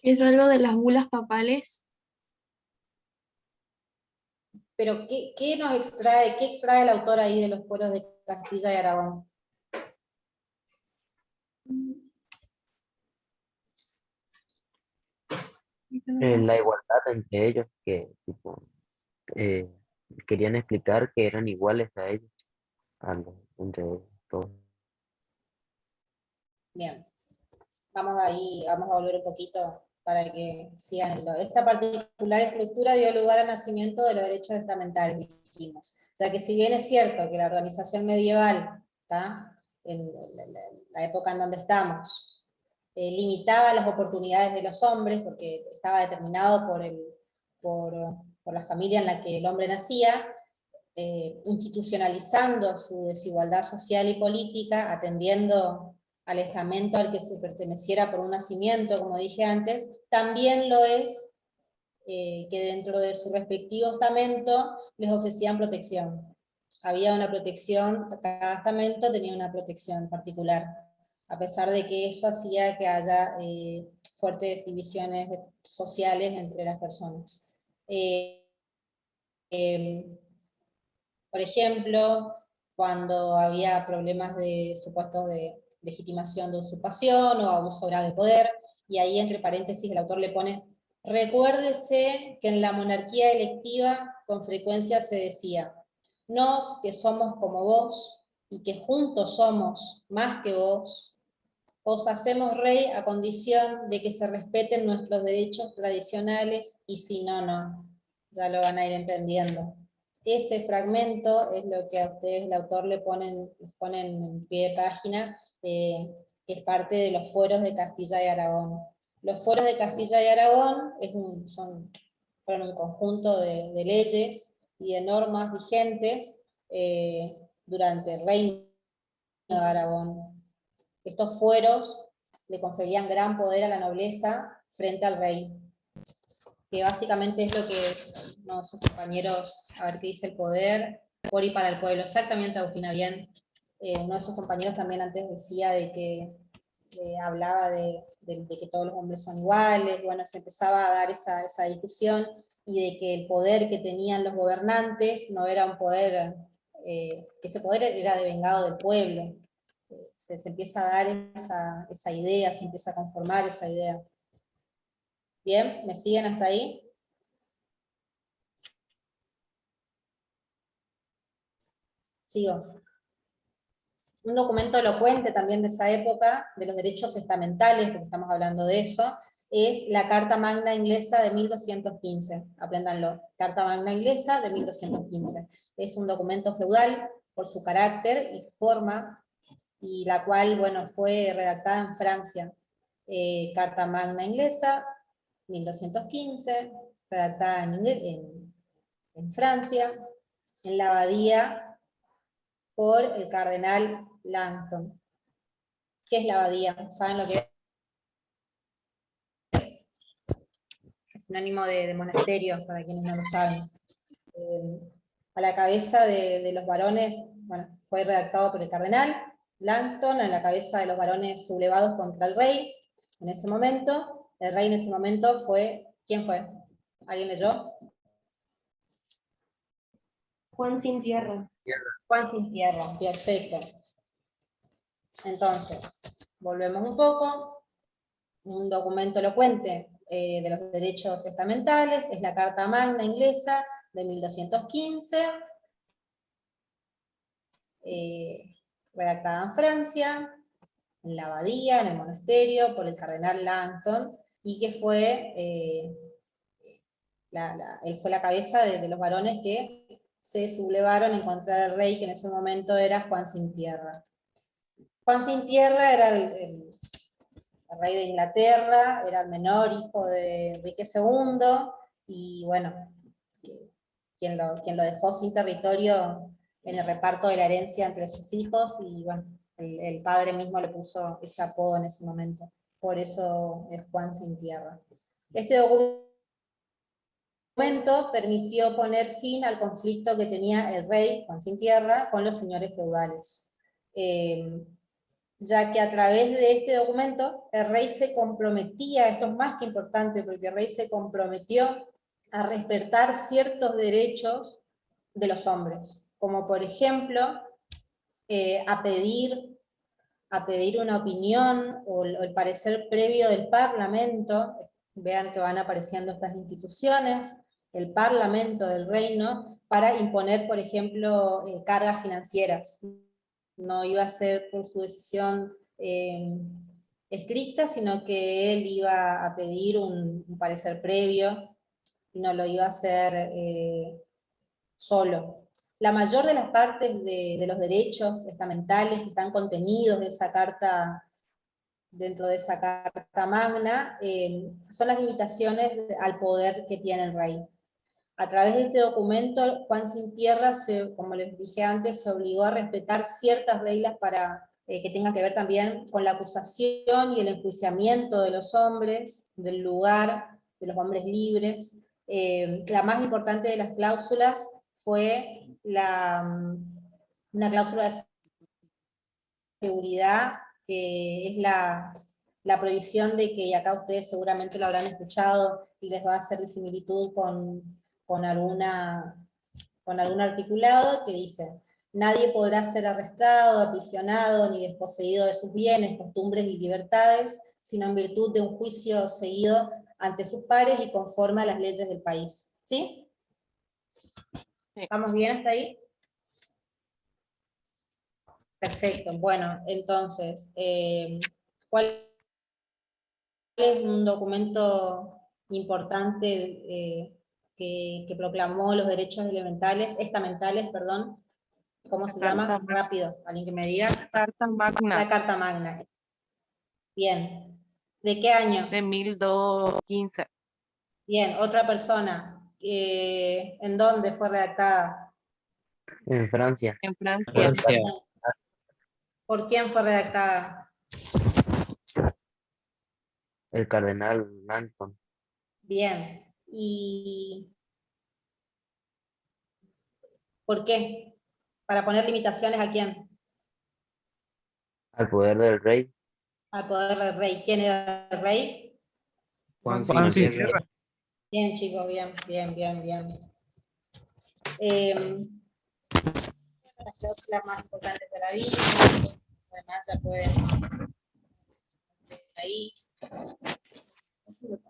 ¿Es algo de las bulas papales? Pero ¿qué extrae el autor ahí de los fueros de Castilla y Aragón? La igualdad entre ellos, que tipo, eh, querían explicar que eran iguales a ellos, entre ellos, todos. Bien, vamos a volver un poquito para que sigan el hilo. Esta particular estructura dio lugar al nacimiento de los derechos estamentales, dijimos. O sea que si bien es cierto que la organización medieval, ¿tá?, en la época en donde estamos, limitaba las oportunidades de los hombres, porque estaba determinado por la familia en la que el hombre nacía, institucionalizando su desigualdad social y política, atendiendo al estamento al que se perteneciera por un nacimiento, como dije antes, también lo es que dentro de su respectivo estamento les ofrecían protección. Había una protección, cada estamento tenía una protección particular, a pesar de que eso hacía que haya fuertes divisiones sociales entre las personas. Por ejemplo, cuando había problemas de supuestos de legitimación de usurpación o abuso grave de poder, y ahí entre paréntesis el autor le pone, recuérdese que en la monarquía electiva con frecuencia se decía, nos que somos como vos, y que juntos somos más que vos, os hacemos rey a condición de que se respeten nuestros derechos tradicionales, y si no, no. Ya lo van a ir entendiendo. Ese fragmento es lo que a ustedes, el autor, les ponen en pie de página, que es parte de los fueros de Castilla y Aragón. Los fueros de Castilla y Aragón fueron un conjunto de leyes y de normas vigentes durante el reino de Aragón. Estos fueros le conferían gran poder a la nobleza frente al rey, que básicamente es lo que uno de sus compañeros, a ver qué dice el poder, por y para el pueblo, exactamente, Agustina, bien. Uno de sus compañeros también antes decía de que hablaba de que todos los hombres son iguales, bueno, se empezaba a dar esa discusión, y de que el poder que tenían los gobernantes no era un poder, que ese poder era devengado del pueblo. Se empieza a dar esa idea, se empieza a conformar esa idea. Bien, ¿me siguen hasta ahí? Sigo. Un documento elocuente también de esa época, de los derechos estamentales, porque estamos hablando de eso, es la Carta Magna Inglesa de 1215. Apréndanlo. Carta Magna Inglesa de 1215. Es un documento feudal por su carácter y forma, y la cual, bueno, fue redactada en Francia. Carta Magna Inglesa, 1215, redactada en Francia, en la abadía por el cardenal Langton. ¿Qué es la abadía? ¿Saben lo que es? Es sinónimo de monasterio, para quienes no lo saben. A la cabeza de los varones, bueno, fue redactado por el cardenal Langton, a la cabeza de los varones sublevados contra el rey, en ese momento. El rey en ese momento fue, ¿quién fue? ¿Alguien leyó? Juan Sin Tierra. Juan Sin Tierra, perfecto. Entonces, volvemos un poco. Un documento elocuente de los derechos estamentales es la Carta Magna Inglesa de 1215, redactada en Francia, en la abadía, en el monasterio, por el cardenal Langton, y que fue, él fue la cabeza de los varones que se sublevaron en contra del rey, que en ese momento era Juan Sin Tierra. Juan Sin Tierra era el rey de Inglaterra, era el menor hijo de Enrique II, y bueno, quien lo dejó sin territorio en el reparto de la herencia entre sus hijos, y bueno, el padre mismo le puso ese apodo en ese momento. Por eso es Juan Sin Tierra. Este documento permitió poner fin al conflicto que tenía el rey, Juan Sin Tierra, con los señores feudales. Ya que a través de este documento el rey se comprometía, esto es más que importante, porque el rey se comprometió a respetar ciertos derechos de los hombres, como por ejemplo a pedir una opinión o el parecer previo del Parlamento. Vean que van apareciendo estas instituciones, el Parlamento del reino, para imponer, por ejemplo, cargas financieras. No iba a ser por su decisión estricta, sino que él iba a pedir un parecer previo, y no lo iba a hacer solo. La mayor de las partes de los derechos estamentales que están contenidos en esa carta, dentro de esa Carta Magna, son las limitaciones al poder que tiene el rey. A través de este documento, Juan Sin Tierra, como les dije antes, se obligó a respetar ciertas reglas para, que tengan que ver también con la acusación y el enjuiciamiento de los hombres, del lugar, de los hombres libres. La más importante de las cláusulas fue una cláusula de seguridad, que es la prohibición de que, y acá ustedes seguramente lo habrán escuchado, y les va a hacer de similitud con algún articulado, que dice: nadie podrá ser arrestado, aprisionado, ni desposeído de sus bienes, costumbres y libertades, sino en virtud de un juicio seguido ante sus pares y conforme a las leyes del país. ¿Sí? ¿Estamos bien hasta ahí? Perfecto. Bueno, entonces, ¿cuál es un documento importante que proclamó los derechos estamentales, perdón? ¿Cómo se llama? Rápido, alguien que me diga. Carta Magna La Carta Magna. Bien. ¿De qué año? de 1215. Bien, otra persona. ¿En dónde fue redactada? En Francia. En Francia. Francia. ¿Por quién fue redactada? El cardenal Langton. Bien. ¿Y por qué? ¿Para poner limitaciones a quién? Al poder del rey. Al poder del rey. ¿Quién era el rey? Juan Juan Sin Sin Tierra. Tierra. Bien, chicos, bien. Las cláusulas más importantes de la vida, además ya pueden ahí.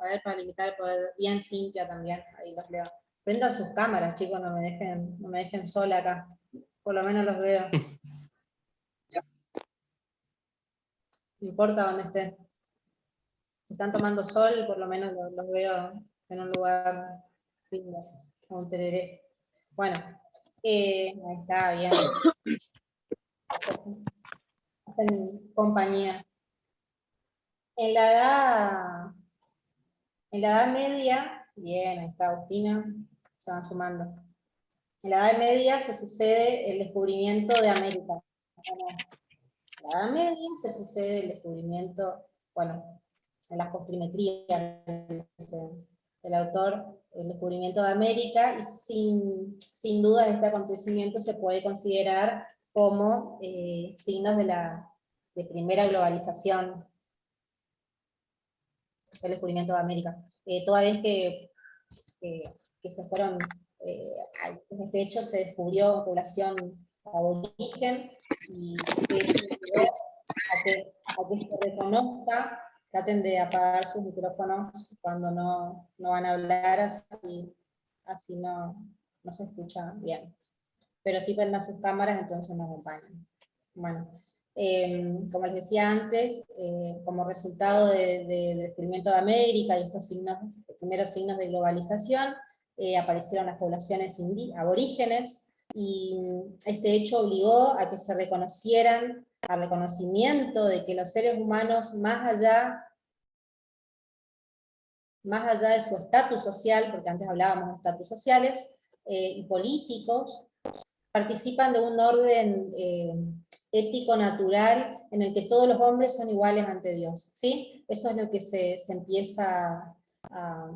A ver, para limitar el poder, bien Cintia también, ahí los leo. Prendan sus cámaras, chicos, no me dejen sola acá. Por lo menos los veo. No importa dónde estén. Si están tomando sol, por lo menos los veo en un lugar lindo, o un tereré. Bueno, ahí está, bien. Hacen compañía. En la Edad Media, bien, ahí está Agustina, se van sumando. En la Edad Media se sucede el descubrimiento de América. En la Edad Media se sucede el descubrimiento, bueno, en la postrimetría del autor, el descubrimiento de América, y sin duda este acontecimiento se puede considerar como signos de primera globalización, el descubrimiento de América. Toda vez que se fueron, en este hecho se descubrió población aborigen, y a que se reconozca, traten de apagar sus micrófonos cuando no van a hablar, así no se escucha bien. Pero sí prendan sus cámaras, entonces nos acompañan. Bueno, como les decía antes, como resultado del descubrimiento de América y estos primeros signos de globalización, aparecieron las poblaciones aborígenes, y este hecho obligó a que se reconocieran, al reconocimiento de que los seres humanos, más allá de su estatus social, porque antes hablábamos de estatus sociales, y políticos, participan de un orden ético natural en el que todos los hombres son iguales ante Dios, ¿sí? Eso es lo que se empieza a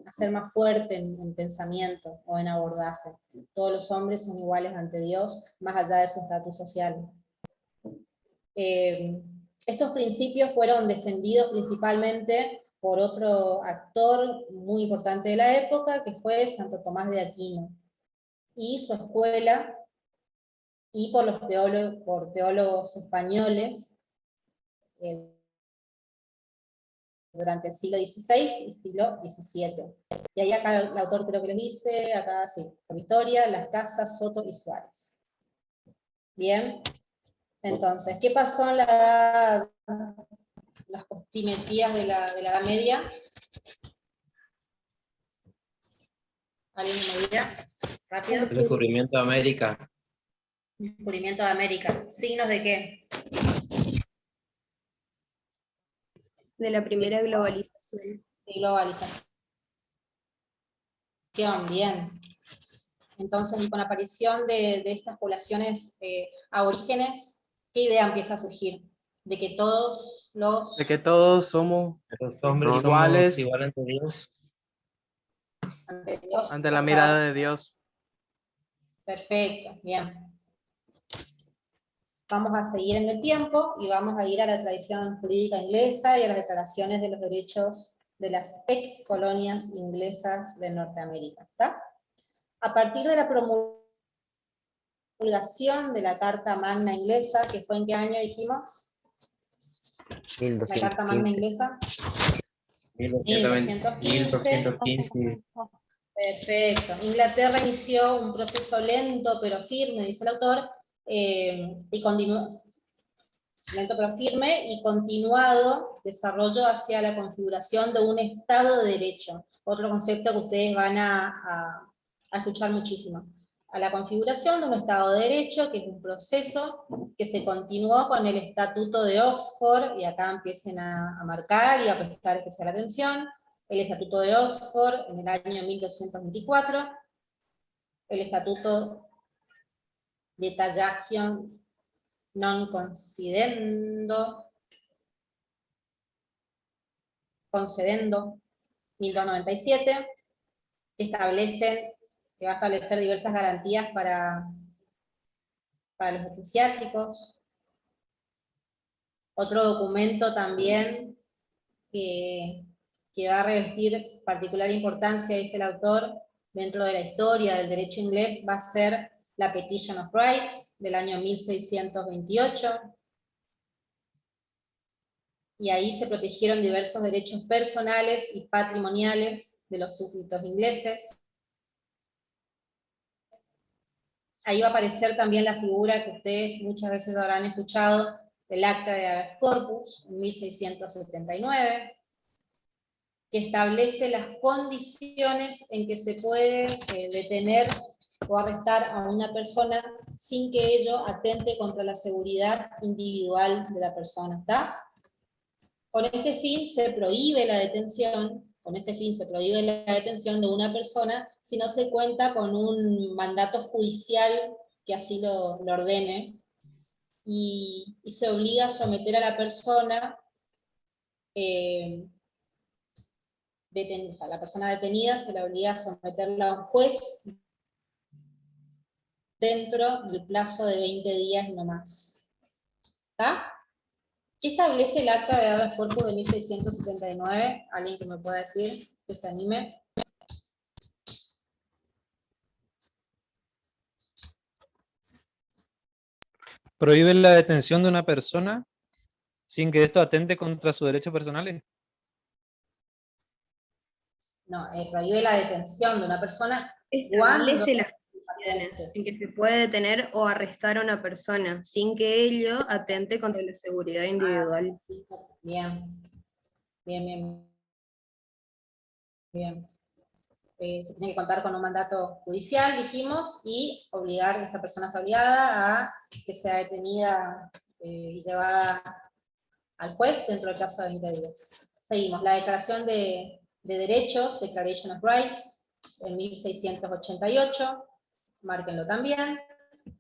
hacer más fuerte en pensamiento o en abordaje. Todos los hombres son iguales ante Dios, más allá de su estatus social. Estos principios fueron defendidos principalmente por otro actor muy importante de la época, que fue Santo Tomás de Aquino, y su escuela, y por teólogos españoles durante el siglo XVI y siglo XVII. Y ahí acá el autor creo que les dice, acá sí, por Victoria, Las Casas, Soto y Suárez. Bien, entonces, ¿qué pasó en las postimetrías de la Edad Media? ¿Alguien me diga? Rápido. El descubrimiento de América. Descubrimiento de América. ¿Signos de qué? De la primera globalización. De globalización. Bien. Entonces, y con la aparición de estas poblaciones aborígenes, ¿qué idea empieza a surgir? De que todos somos Los hombres iguales somos iguales ante Dios. ante Dios. ante la mirada de Dios. Perfecto, bien. Vamos a seguir en el tiempo y vamos a ir a la tradición jurídica inglesa y a las declaraciones de los derechos de las ex colonias inglesas de Norteamérica. ¿Está? A partir de la promulgación de la Carta Magna Inglesa, que fue ¿en qué año dijimos? 1215. La Carta Magna Inglesa. 1215. Perfecto. Inglaterra inició un proceso lento pero firme, dice el autor, y continuó, lento pero firme y continuado desarrollo hacia la configuración de un Estado de Derecho. Otro concepto que ustedes van a escuchar muchísimo. A la configuración de un Estado de Derecho, que es un proceso que se continuó con el Estatuto de Oxford, y acá empiecen a marcar y a prestar especial atención. El Estatuto de Oxford en el año 1224, el Estatuto de Tallahassee non concedendo, 1297, establecen que va a establecer diversas garantías para los eclesiásticos. Otro documento también que va a revestir particular importancia, dice el autor, dentro de la historia del derecho inglés, va a ser la Petition of Rights, del año 1628, y ahí se protegieron diversos derechos personales y patrimoniales de los súbditos ingleses. Ahí va a aparecer también la figura que ustedes muchas veces habrán escuchado, del Acta de Habeas Corpus, en 1679, que establece las condiciones en que se puede detener o arrestar a una persona sin que ello atente contra la seguridad individual de la persona, ¿está? Con este fin se prohíbe la detención, de una persona si no se cuenta con un mandato judicial que así lo ordene, y se obliga a someter a la persona la persona detenida se la obliga a someterla a un juez dentro del plazo de 20 días y no más. ¿Está? ¿Qué establece el Acta de Habeas Corpus de 1679? ¿Alguien que me pueda decir? Que se anime. Prohíbe la detención de una persona sin que esto atente contra sus derechos personales. No, prohíbe la detención de una persona cuando... Establece las condiciones en que se puede detener o arrestar a una persona sin que ello atente contra la seguridad individual. Sí, bien. Se tiene que contar con un mandato judicial, dijimos, y obligar, esta persona está obligada a que sea detenida y llevada al juez dentro del plazo de 20 días. Seguimos, la Declaración de Derechos, Declaration of Rights, en 1688, márquenlo también,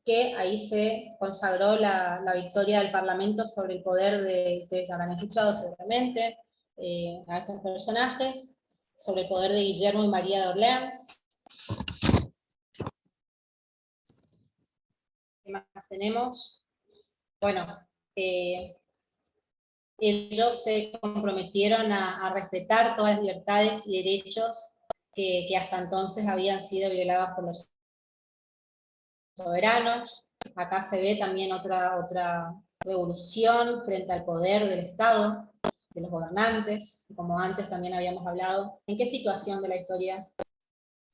que ahí se consagró la victoria del Parlamento sobre el poder de, ustedes habrán escuchado seguramente, a estos personajes, sobre el poder de Guillermo y María de Orleans. ¿Qué más tenemos? Bueno, ellos se comprometieron a respetar todas las libertades y derechos que hasta entonces habían sido violados por los soberanos. Acá se ve también otra revolución frente al poder del Estado, de los gobernantes, como antes también habíamos hablado. ¿En qué situación de la historia?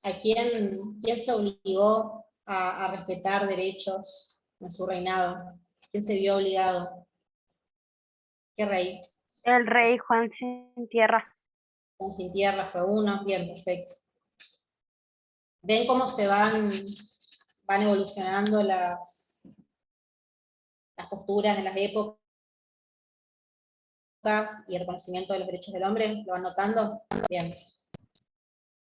¿A quién se obligó a respetar derechos en su reinado? ¿Quién se vio obligado? ¿Qué rey? El rey Juan Sin Tierra. Juan Sin Tierra fue uno, bien, perfecto. ¿Ven cómo se van evolucionando las posturas en las épocas y el reconocimiento de los derechos del hombre? ¿Lo van notando? Bien.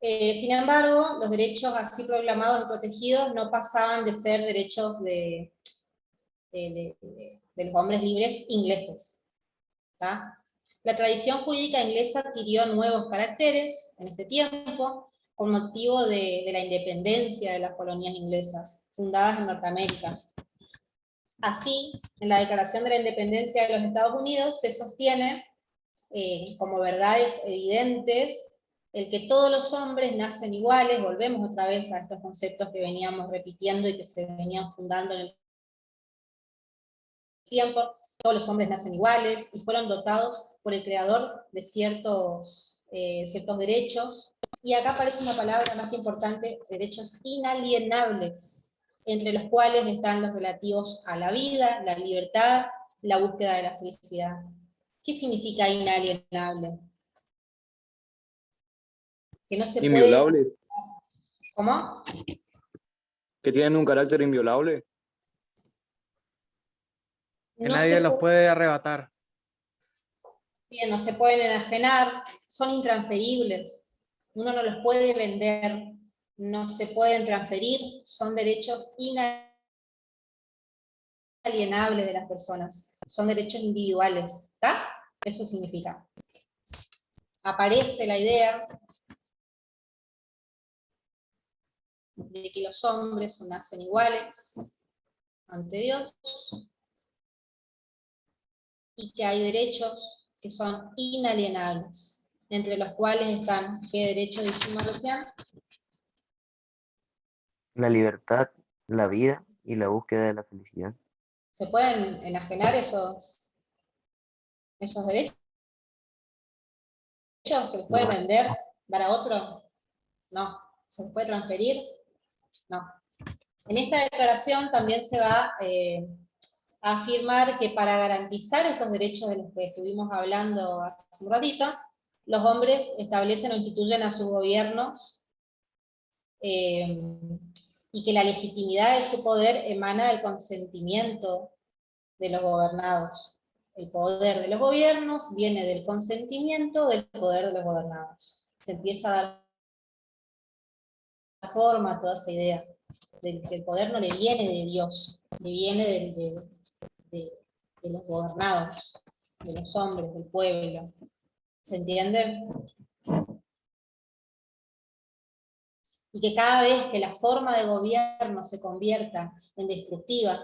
Sin embargo, los derechos así proclamados y protegidos no pasaban de ser derechos de los hombres libres ingleses. ¿Tá? La tradición jurídica inglesa adquirió nuevos caracteres en este tiempo, con motivo de la independencia de las colonias inglesas, fundadas en Norteamérica. Así, en la Declaración de la Independencia de los Estados Unidos se sostiene como verdades evidentes el que todos los hombres nacen iguales. Volvemos otra vez a estos conceptos que veníamos repitiendo y que se venían fundando en el tiempo. Todos los hombres nacen iguales y fueron dotados por el creador de ciertos derechos. Y acá aparece una palabra más que importante: derechos inalienables, entre los cuales están los relativos a la vida, la libertad, la búsqueda de la felicidad. ¿Qué significa inalienable? Que no se Inviolable. puede... ¿Cómo? Que tienen un carácter inviolable. Que No nadie se los puede... puede arrebatar. Bien, no se pueden enajenar, son intransferibles, uno no los puede vender, no se pueden transferir, son derechos inalienables de las personas, son derechos individuales, ¿está? Eso significa. Aparece la idea de que los hombres nacen iguales ante Dios, y que hay derechos que son inalienables, entre los cuales están, ¿qué derechos dijimos recién? La libertad, la vida y la búsqueda de la felicidad. ¿Se pueden enajenar esos derechos? ¿Se les puede No, vender, dar a otro? No. ¿Se les puede transferir? No. En esta declaración también se va a afirmar que para garantizar estos derechos de los que estuvimos hablando hace un ratito, los hombres establecen o instituyen a sus gobiernos y que la legitimidad de su poder emana del consentimiento de los gobernados. El poder de los gobiernos viene del consentimiento del poder de los gobernados. Se empieza a dar forma a toda esa idea de que el poder no le viene de Dios, le viene de los gobernados, de los hombres, del pueblo. ¿Se entiende? Y que cada vez que la forma de gobierno se convierta en destructiva,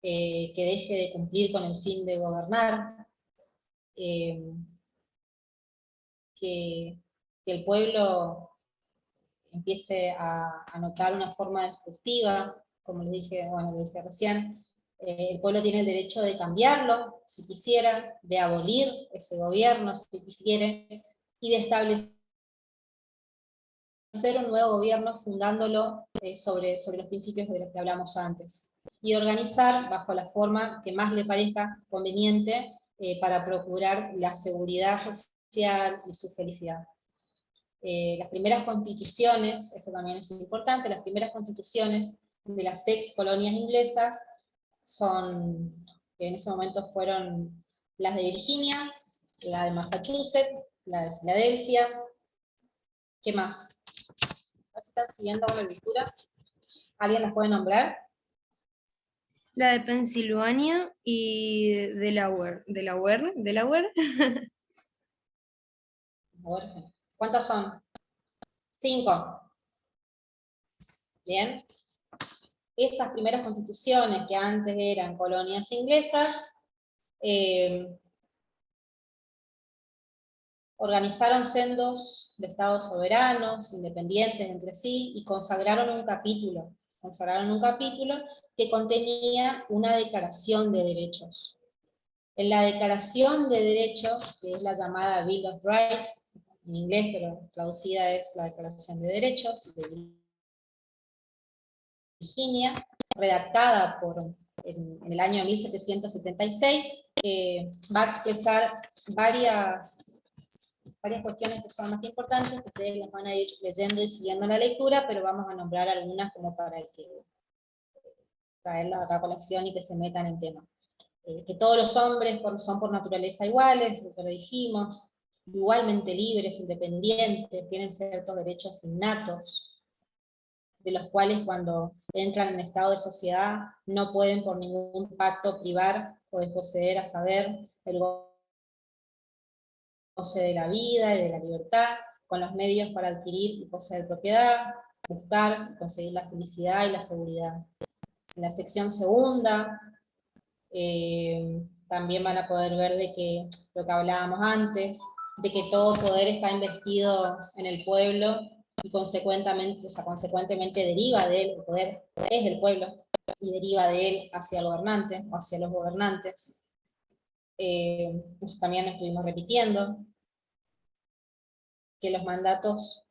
que deje de cumplir con el fin de gobernar, que el pueblo empiece a notar una forma destructiva, como les dije recién, el pueblo tiene el derecho de cambiarlo, si quisiera, de abolir ese gobierno, si quisiera, y de establecer un nuevo gobierno fundándolo sobre los principios de los que hablamos antes, y organizar bajo la forma que más le parezca conveniente para procurar la seguridad social y su felicidad. Las primeras constituciones, esto también es importante, las primeras constituciones de las ex colonias inglesas que en ese momento fueron las de Virginia, la de Massachusetts, la de Filadelfia. ¿Qué más? ¿Están siguiendo una lectura? ¿Alguien las puede nombrar? La de Pensilvania y Delaware. ¿Delaware? ¿Cuántas son? 5. Bien. Esas primeras constituciones que antes eran colonias inglesas, organizaron sendos de estados soberanos, independientes entre sí, y consagraron un capítulo que contenía una declaración de derechos. En la declaración de derechos, que es la llamada Bill of Rights, en inglés, pero traducida es la Declaración de Derechos, de Virginia, redactada en el año 1776, va a expresar varias cuestiones que son más importantes, que ustedes las van a ir leyendo y siguiendo la lectura, pero vamos a nombrar algunas como para traerlas acá a colación y que se metan en tema. Que todos los hombres son por naturaleza iguales, eso lo dijimos, igualmente libres, independientes, tienen ciertos derechos innatos, de los cuales cuando entran en estado de sociedad no pueden por ningún pacto privar o desposeer, a saber, el goce de la vida y de la libertad, con los medios para adquirir y poseer propiedad, buscar y conseguir la felicidad y la seguridad. En la sección segunda, también van a poder ver de que lo que hablábamos antes, de que todo poder está investido en el pueblo, y consecuentemente deriva de él, el poder es del pueblo, y deriva de él hacia el gobernante, o hacia los gobernantes. Eso también lo estuvimos repitiendo, que los mandatos,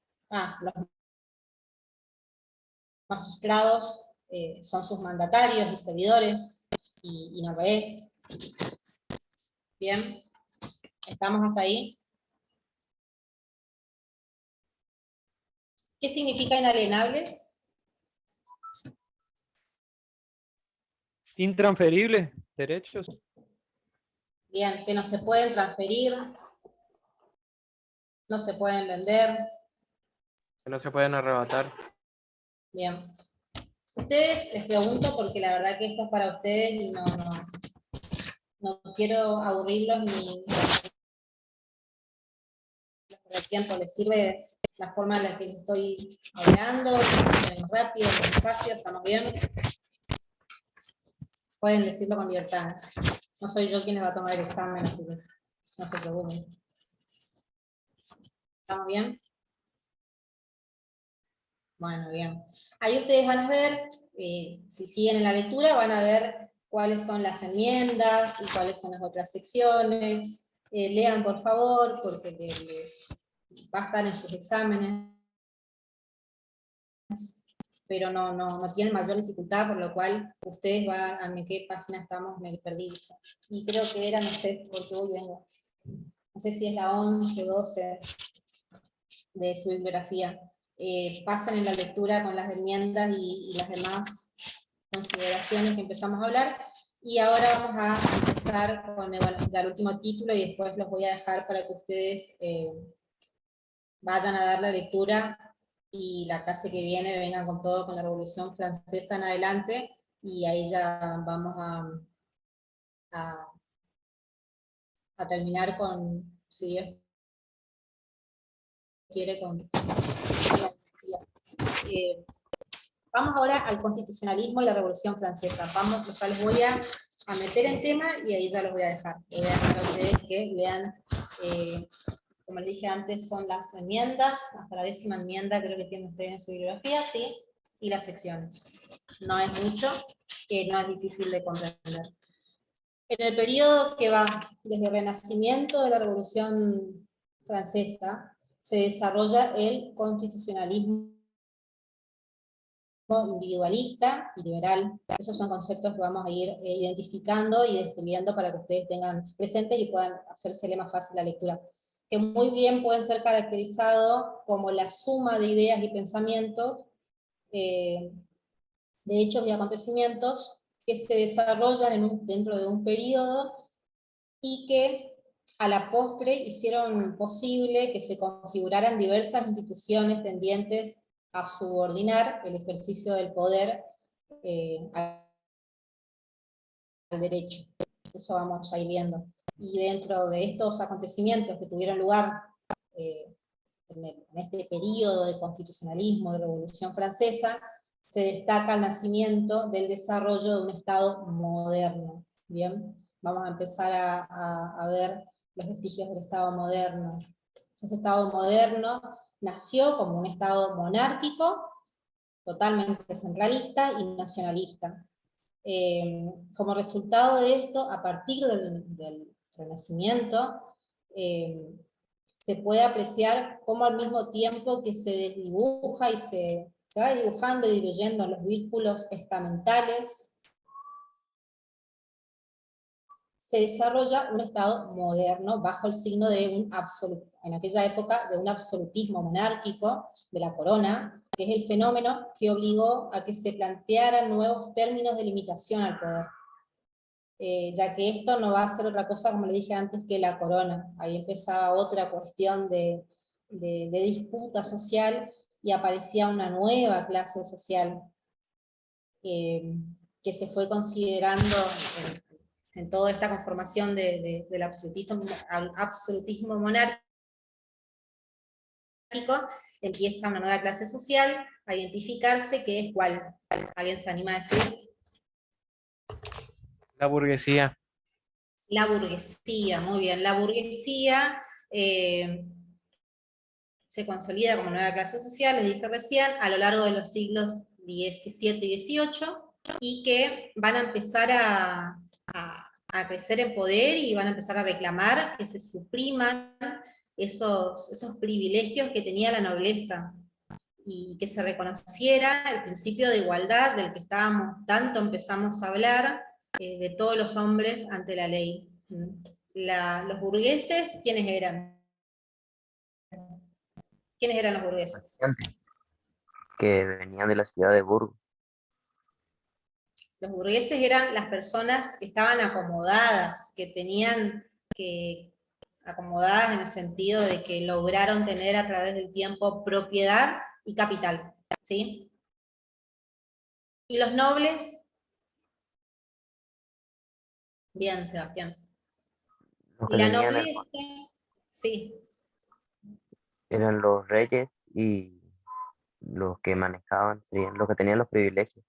los magistrados son sus mandatarios y servidores, y no lo es. Bien, ¿estamos hasta ahí? ¿Qué significa inalienables? Intransferibles derechos. Bien, que no se pueden transferir, no se pueden vender. Que no se pueden arrebatar. Bien. Ustedes, les pregunto porque la verdad que esto es para ustedes y no quiero aburrirlos ni perder tiempo. Les sirve la forma en la que estoy hablando, rápido, despacio, ¿estamos bien? Pueden decirlo con libertad. No soy yo quien les va a tomar el examen, así que no se preocupen. ¿Estamos bien? Bueno, bien. Ahí ustedes van a ver, si siguen en la lectura, van a ver cuáles son las enmiendas y cuáles son las otras secciones. Lean, por favor, porque va a estar en sus exámenes. pero no tienen mayor dificultad, por lo cual ustedes van, ¿en qué página estamos? Me perdí. Y creo que era, no sé, porque hoy vengo. No sé si es la 11, 12 de su bibliografía. Pasan en la lectura con las enmiendas y las demás consideraciones que empezamos a hablar, y ahora vamos a empezar con ya el último título, y después los voy a dejar para que ustedes vayan a dar la lectura, y la clase que viene vengan con todo, con la Revolución Francesa en adelante, y ahí ya vamos a terminar con, si Dios quiere, con... Vamos ahora al constitucionalismo y la Revolución Francesa. Les voy a meter en tema y ahí ya los voy a dejar. Les voy a dejar a ustedes que lean, como les dije antes, son las enmiendas, hasta la 10ª enmienda creo que tienen ustedes en su bibliografía, ¿sí? Y las secciones. No es mucho, que no es difícil de comprender. En el periodo que va desde el Renacimiento de la Revolución Francesa, se desarrolla el constitucionalismo individualista y liberal. Esos son conceptos que vamos a ir identificando y describiendo para que ustedes tengan presentes y puedan hacérsele más fácil la lectura. Que muy bien pueden ser caracterizados como la suma de ideas y pensamientos, de hechos y acontecimientos que se desarrollan dentro de un periodo y que a la postre hicieron posible que se configuraran diversas instituciones tendientes a subordinar el ejercicio del poder al derecho. Eso vamos a ir viendo. Y dentro de estos acontecimientos que tuvieron lugar en este periodo de constitucionalismo, de Revolución Francesa, se destaca el nacimiento del desarrollo de un Estado moderno. Bien, vamos a empezar a ver los vestigios del Estado moderno. Este Estado moderno nació como un Estado monárquico, totalmente centralista y nacionalista. Como resultado de esto, a partir del Renacimiento, se puede apreciar cómo al mismo tiempo que se desdibuja y se va dibujando y diluyendo los vínculos estamentales, se desarrolla un Estado moderno bajo el signo de en aquella época, de un absolutismo monárquico de la corona, que es el fenómeno que obligó a que se plantearan nuevos términos de limitación al poder. Ya que esto no va a ser otra cosa, como le dije antes, que la corona. Ahí empezaba otra cuestión de disputa social, y aparecía una nueva clase social que se fue considerando en toda esta conformación del absolutismo monárquico. Empieza una nueva clase social a identificarse, que es ¿cuál? ¿Alguien se anima a decir? La burguesía. La burguesía, muy bien. La burguesía se consolida como nueva clase social, les dije recién, a lo largo de los siglos XVII y XVIII, y que van a empezar a crecer en poder y van a empezar a reclamar que se supriman esos privilegios que tenía la nobleza, y que se reconociera el principio de igualdad del que tanto empezamos a hablar, de todos los hombres ante la ley. Los burgueses, ¿quiénes eran? ¿Quiénes eran los burgueses? Que venían de la ciudad de Burgos. Los burgueses eran las personas que estaban acomodadas, que tenían acomodadas en el sentido de que lograron tener a través del tiempo propiedad y capital, ¿sí? ¿Y los nobles? Bien, Sebastián. La nobleza, sí. Eran los reyes y los que manejaban, serían los que tenían los privilegios.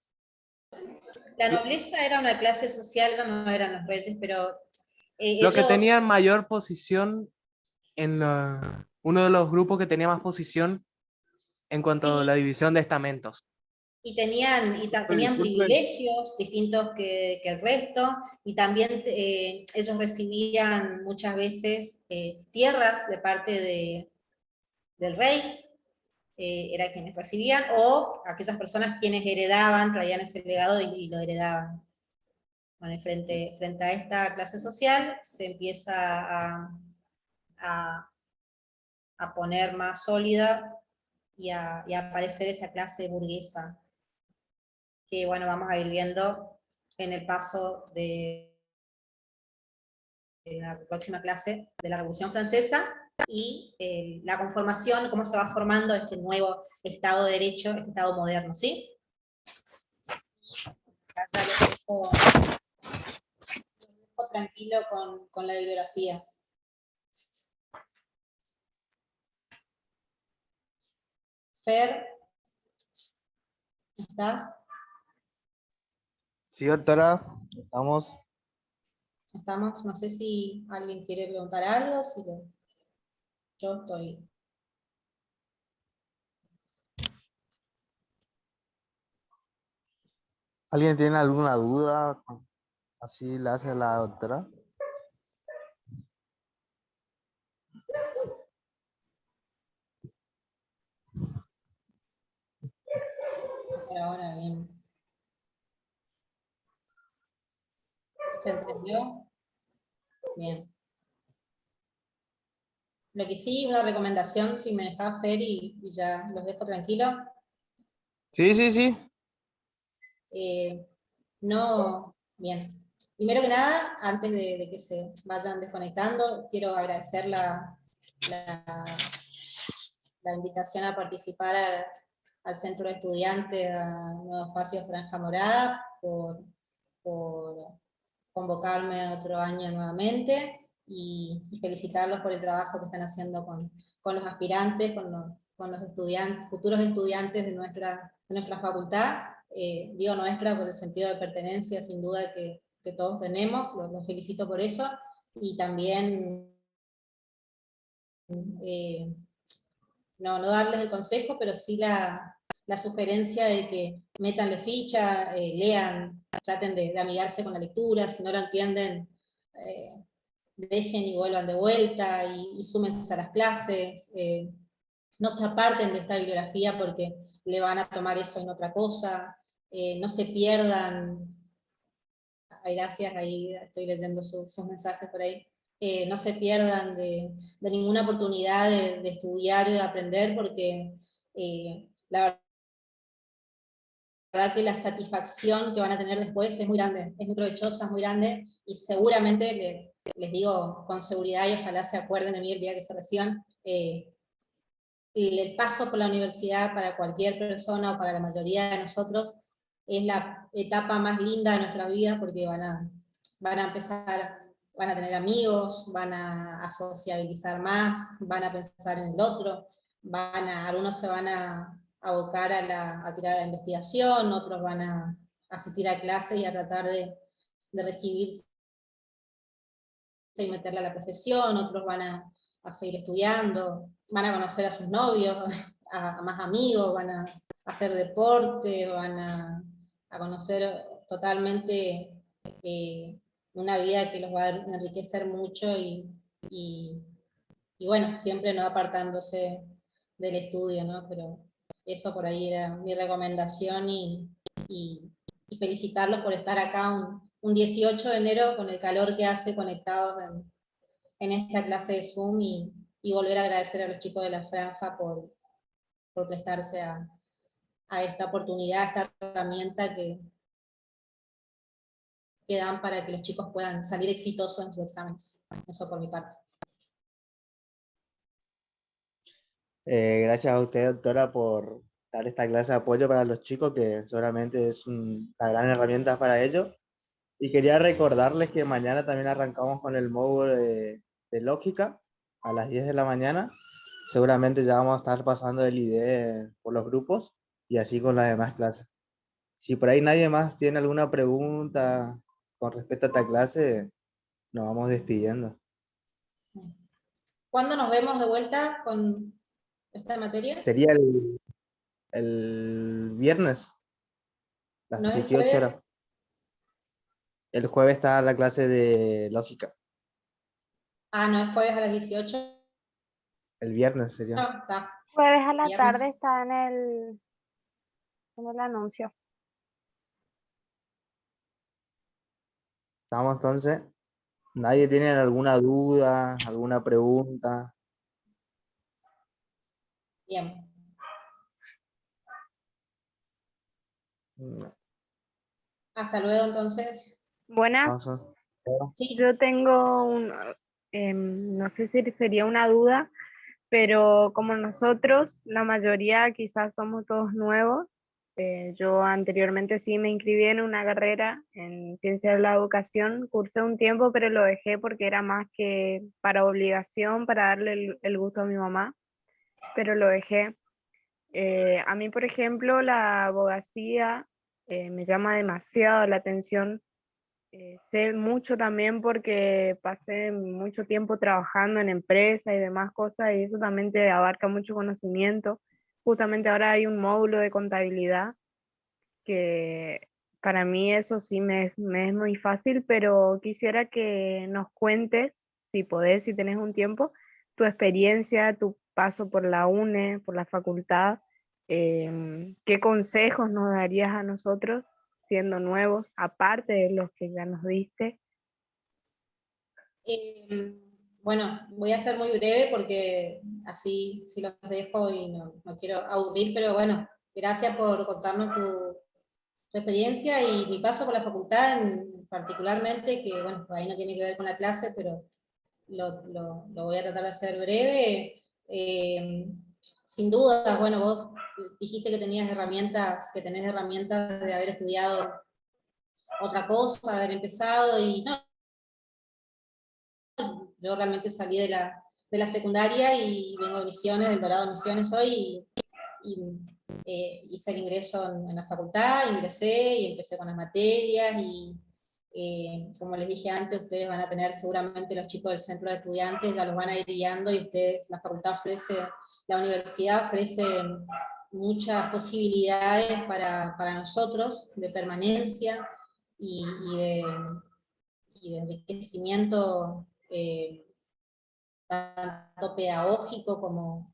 La nobleza era una clase social, no eran los reyes, pero los que tenían mayor posición uno de los grupos que tenía más posición en cuanto a la división de estamentos. Y tenían privilegios distintos que el resto, y también ellos recibían muchas veces tierras de parte del rey, eran quienes recibían, o aquellas personas quienes heredaban, traían ese legado y lo heredaban. Bueno, frente a esta clase social se empieza a poner más sólida y a aparecer esa clase burguesa, que bueno, vamos a ir viendo en el paso de la próxima clase de la Revolución Francesa, y la conformación, cómo se va formando este nuevo Estado de Derecho, este Estado moderno, ¿sí? Ya los dejo tranquilo con la bibliografía. Fer, ¿estás? Sí, doctora, estamos. Estamos, no sé si alguien quiere preguntar algo, yo estoy. ¿Alguien tiene alguna duda? Así la hace la doctora. Por ahora bien. ¿Se entendió? Bien. Lo que sí, una recomendación, si me dejás, Fer, y ya los dejo tranquilos. Sí, sí, sí. No, bien. Primero que nada, antes de que se vayan desconectando, quiero agradecer la invitación a participar al Centro de Estudiantes, a Nuevo Espacio Franja Morada, por convocarme otro año nuevamente, y felicitarlos por el trabajo que están haciendo con los aspirantes, con los estudiantes, futuros estudiantes de nuestra facultad. Digo nuestra por el sentido de pertenencia, sin duda, que todos tenemos, los felicito por eso, y también no darles el consejo, pero sí la sugerencia de que métanle ficha, lean, traten de amigarse con la lectura, si no lo entienden, dejen y vuelvan de vuelta, y súmense a las clases, no se aparten de esta bibliografía porque le van a tomar eso en otra cosa, no se pierdan. Ay, gracias, ahí estoy leyendo sus mensajes por ahí. No se pierdan de ninguna oportunidad de estudiar y de aprender, porque la verdad que la satisfacción que van a tener después es muy grande, es muy provechosa, es muy grande, y seguramente, les digo con seguridad, y ojalá se acuerden de mí el día que se reciban, el paso por la universidad para cualquier persona o para la mayoría de nosotros es la etapa más linda de nuestra vida, porque van a empezar, van a tener amigos, van a sociabilizar más, van a pensar en el otro, algunos se van a abocar a tirar a la investigación, otros van a asistir a clases y a tratar de recibirse y meterle a la profesión, otros van a seguir estudiando, van a conocer a sus novios, a más amigos, van a hacer deporte, van a conocer totalmente una vida que los va a enriquecer mucho, y bueno, siempre no apartándose del estudio, ¿no? Pero eso por ahí era mi recomendación, y felicitarlos por estar acá un 18 de enero con el calor que hace, conectados en esta clase de Zoom, y volver a agradecer a los chicos de la franja por prestarse a esta oportunidad, a esta herramienta que dan para que los chicos puedan salir exitosos en sus exámenes. Eso por mi parte. Gracias a usted, doctora, por dar esta clase de apoyo para los chicos, que seguramente es una gran herramienta para ellos. Y quería recordarles que mañana también arrancamos con el módulo de lógica a las 10 de la mañana. Seguramente ya vamos a estar pasando el ID por los grupos, y así con las demás clases. Si por ahí nadie más tiene alguna pregunta con respecto a esta clase, nos vamos despidiendo. ¿Cuándo nos vemos de vuelta con esta materia? Sería el viernes, las ¿No es 18 horas. jueves? El jueves está la clase de lógica. Ah, ¿no es jueves a las 18? El viernes sería. No, está. Jueves a la Viernes. tarde está en el anuncio. Estamos entonces. ¿Nadie tiene alguna duda, alguna pregunta? Bien. No. Hasta luego entonces. Buenas. Vamos Sí. Yo tengo no sé si sería una duda, pero como nosotros, la mayoría quizás somos todos nuevos, yo anteriormente sí me inscribí en una carrera en ciencia de la educación, cursé un tiempo, pero lo dejé porque era más que para obligación, para darle el gusto a mi mamá, pero lo dejé. A mí, por ejemplo, la abogacía me llama demasiado la atención. Sé mucho también porque pasé mucho tiempo trabajando en empresas y demás cosas y eso también te abarca mucho conocimiento. Justamente ahora hay un módulo de contabilidad que para mí eso sí me es muy fácil, pero quisiera que nos cuentes, si podés, si tenés un tiempo, tu experiencia, tu paso por la UNE, por la facultad, qué consejos nos darías a nosotros siendo nuevos, aparte de los que ya nos diste. Bueno, voy a ser muy breve porque así sí los dejo y no quiero aburrir, pero bueno, gracias por contarnos tu experiencia y mi paso por la facultad particularmente, que bueno, por ahí no tiene que ver con la clase, pero lo voy a tratar de hacer breve. Sin duda, bueno, vos dijiste que tenías herramientas, que tenés herramientas de haber estudiado otra cosa, haber empezado, y no, yo realmente salí de la secundaria y vengo de Misiones, del Dorado Misiones hoy, hice el ingreso en la facultad, ingresé y empecé con las materias, y como les dije antes, ustedes van a tener seguramente los chicos del centro de estudiantes, ya los van a ir guiando, y ustedes, la facultad ofrece, la universidad ofrece muchas posibilidades para nosotros de permanencia y de enriquecimiento, tanto pedagógico como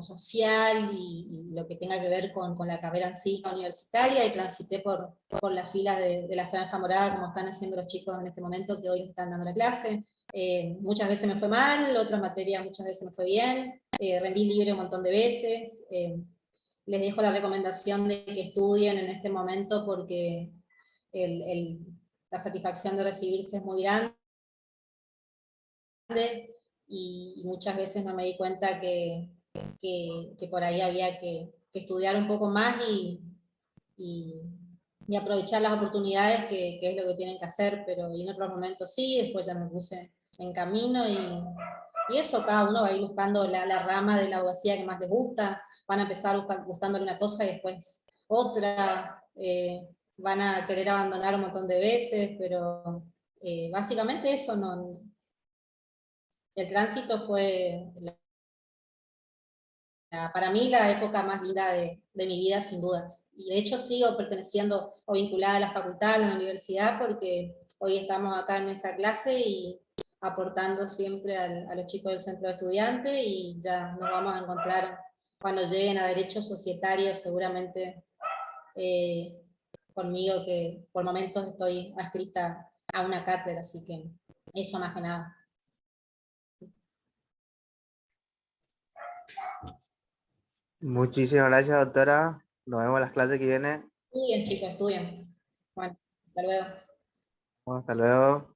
social, y lo que tenga que ver con la carrera en sí universitaria, y transité por las filas de la Franja Morada, como están haciendo los chicos en este momento que hoy les están dando la clase. Muchas veces me fue mal, otras materias muchas veces me fue bien, rendí libre un montón de veces. Les dejo la recomendación de que estudien en este momento porque la satisfacción de recibirse es muy grande, y muchas veces no me di cuenta que por ahí había que estudiar un poco más y aprovechar las oportunidades, que es lo que tienen que hacer, pero en otros momentos sí, después ya me puse en camino, y eso, cada uno va a ir buscando la rama de la abogacía que más les gusta, van a empezar gustándole una cosa y después otra, van a querer abandonar un montón de veces, pero básicamente eso, no. El tránsito fue para mí la época más linda de mi vida, sin dudas. Y de hecho sigo perteneciendo o vinculada a la facultad, a la universidad, porque hoy estamos acá en esta clase y aportando siempre a los chicos del centro de estudiantes, y ya nos vamos a encontrar cuando lleguen a derechos societarios, seguramente conmigo, que por momentos estoy adscrita a una cátedra, así que eso más que nada. Muchísimas gracias, doctora. Nos vemos en las clases que vienen. Estudien, chicos, estudien. Bueno, hasta luego. Hasta luego.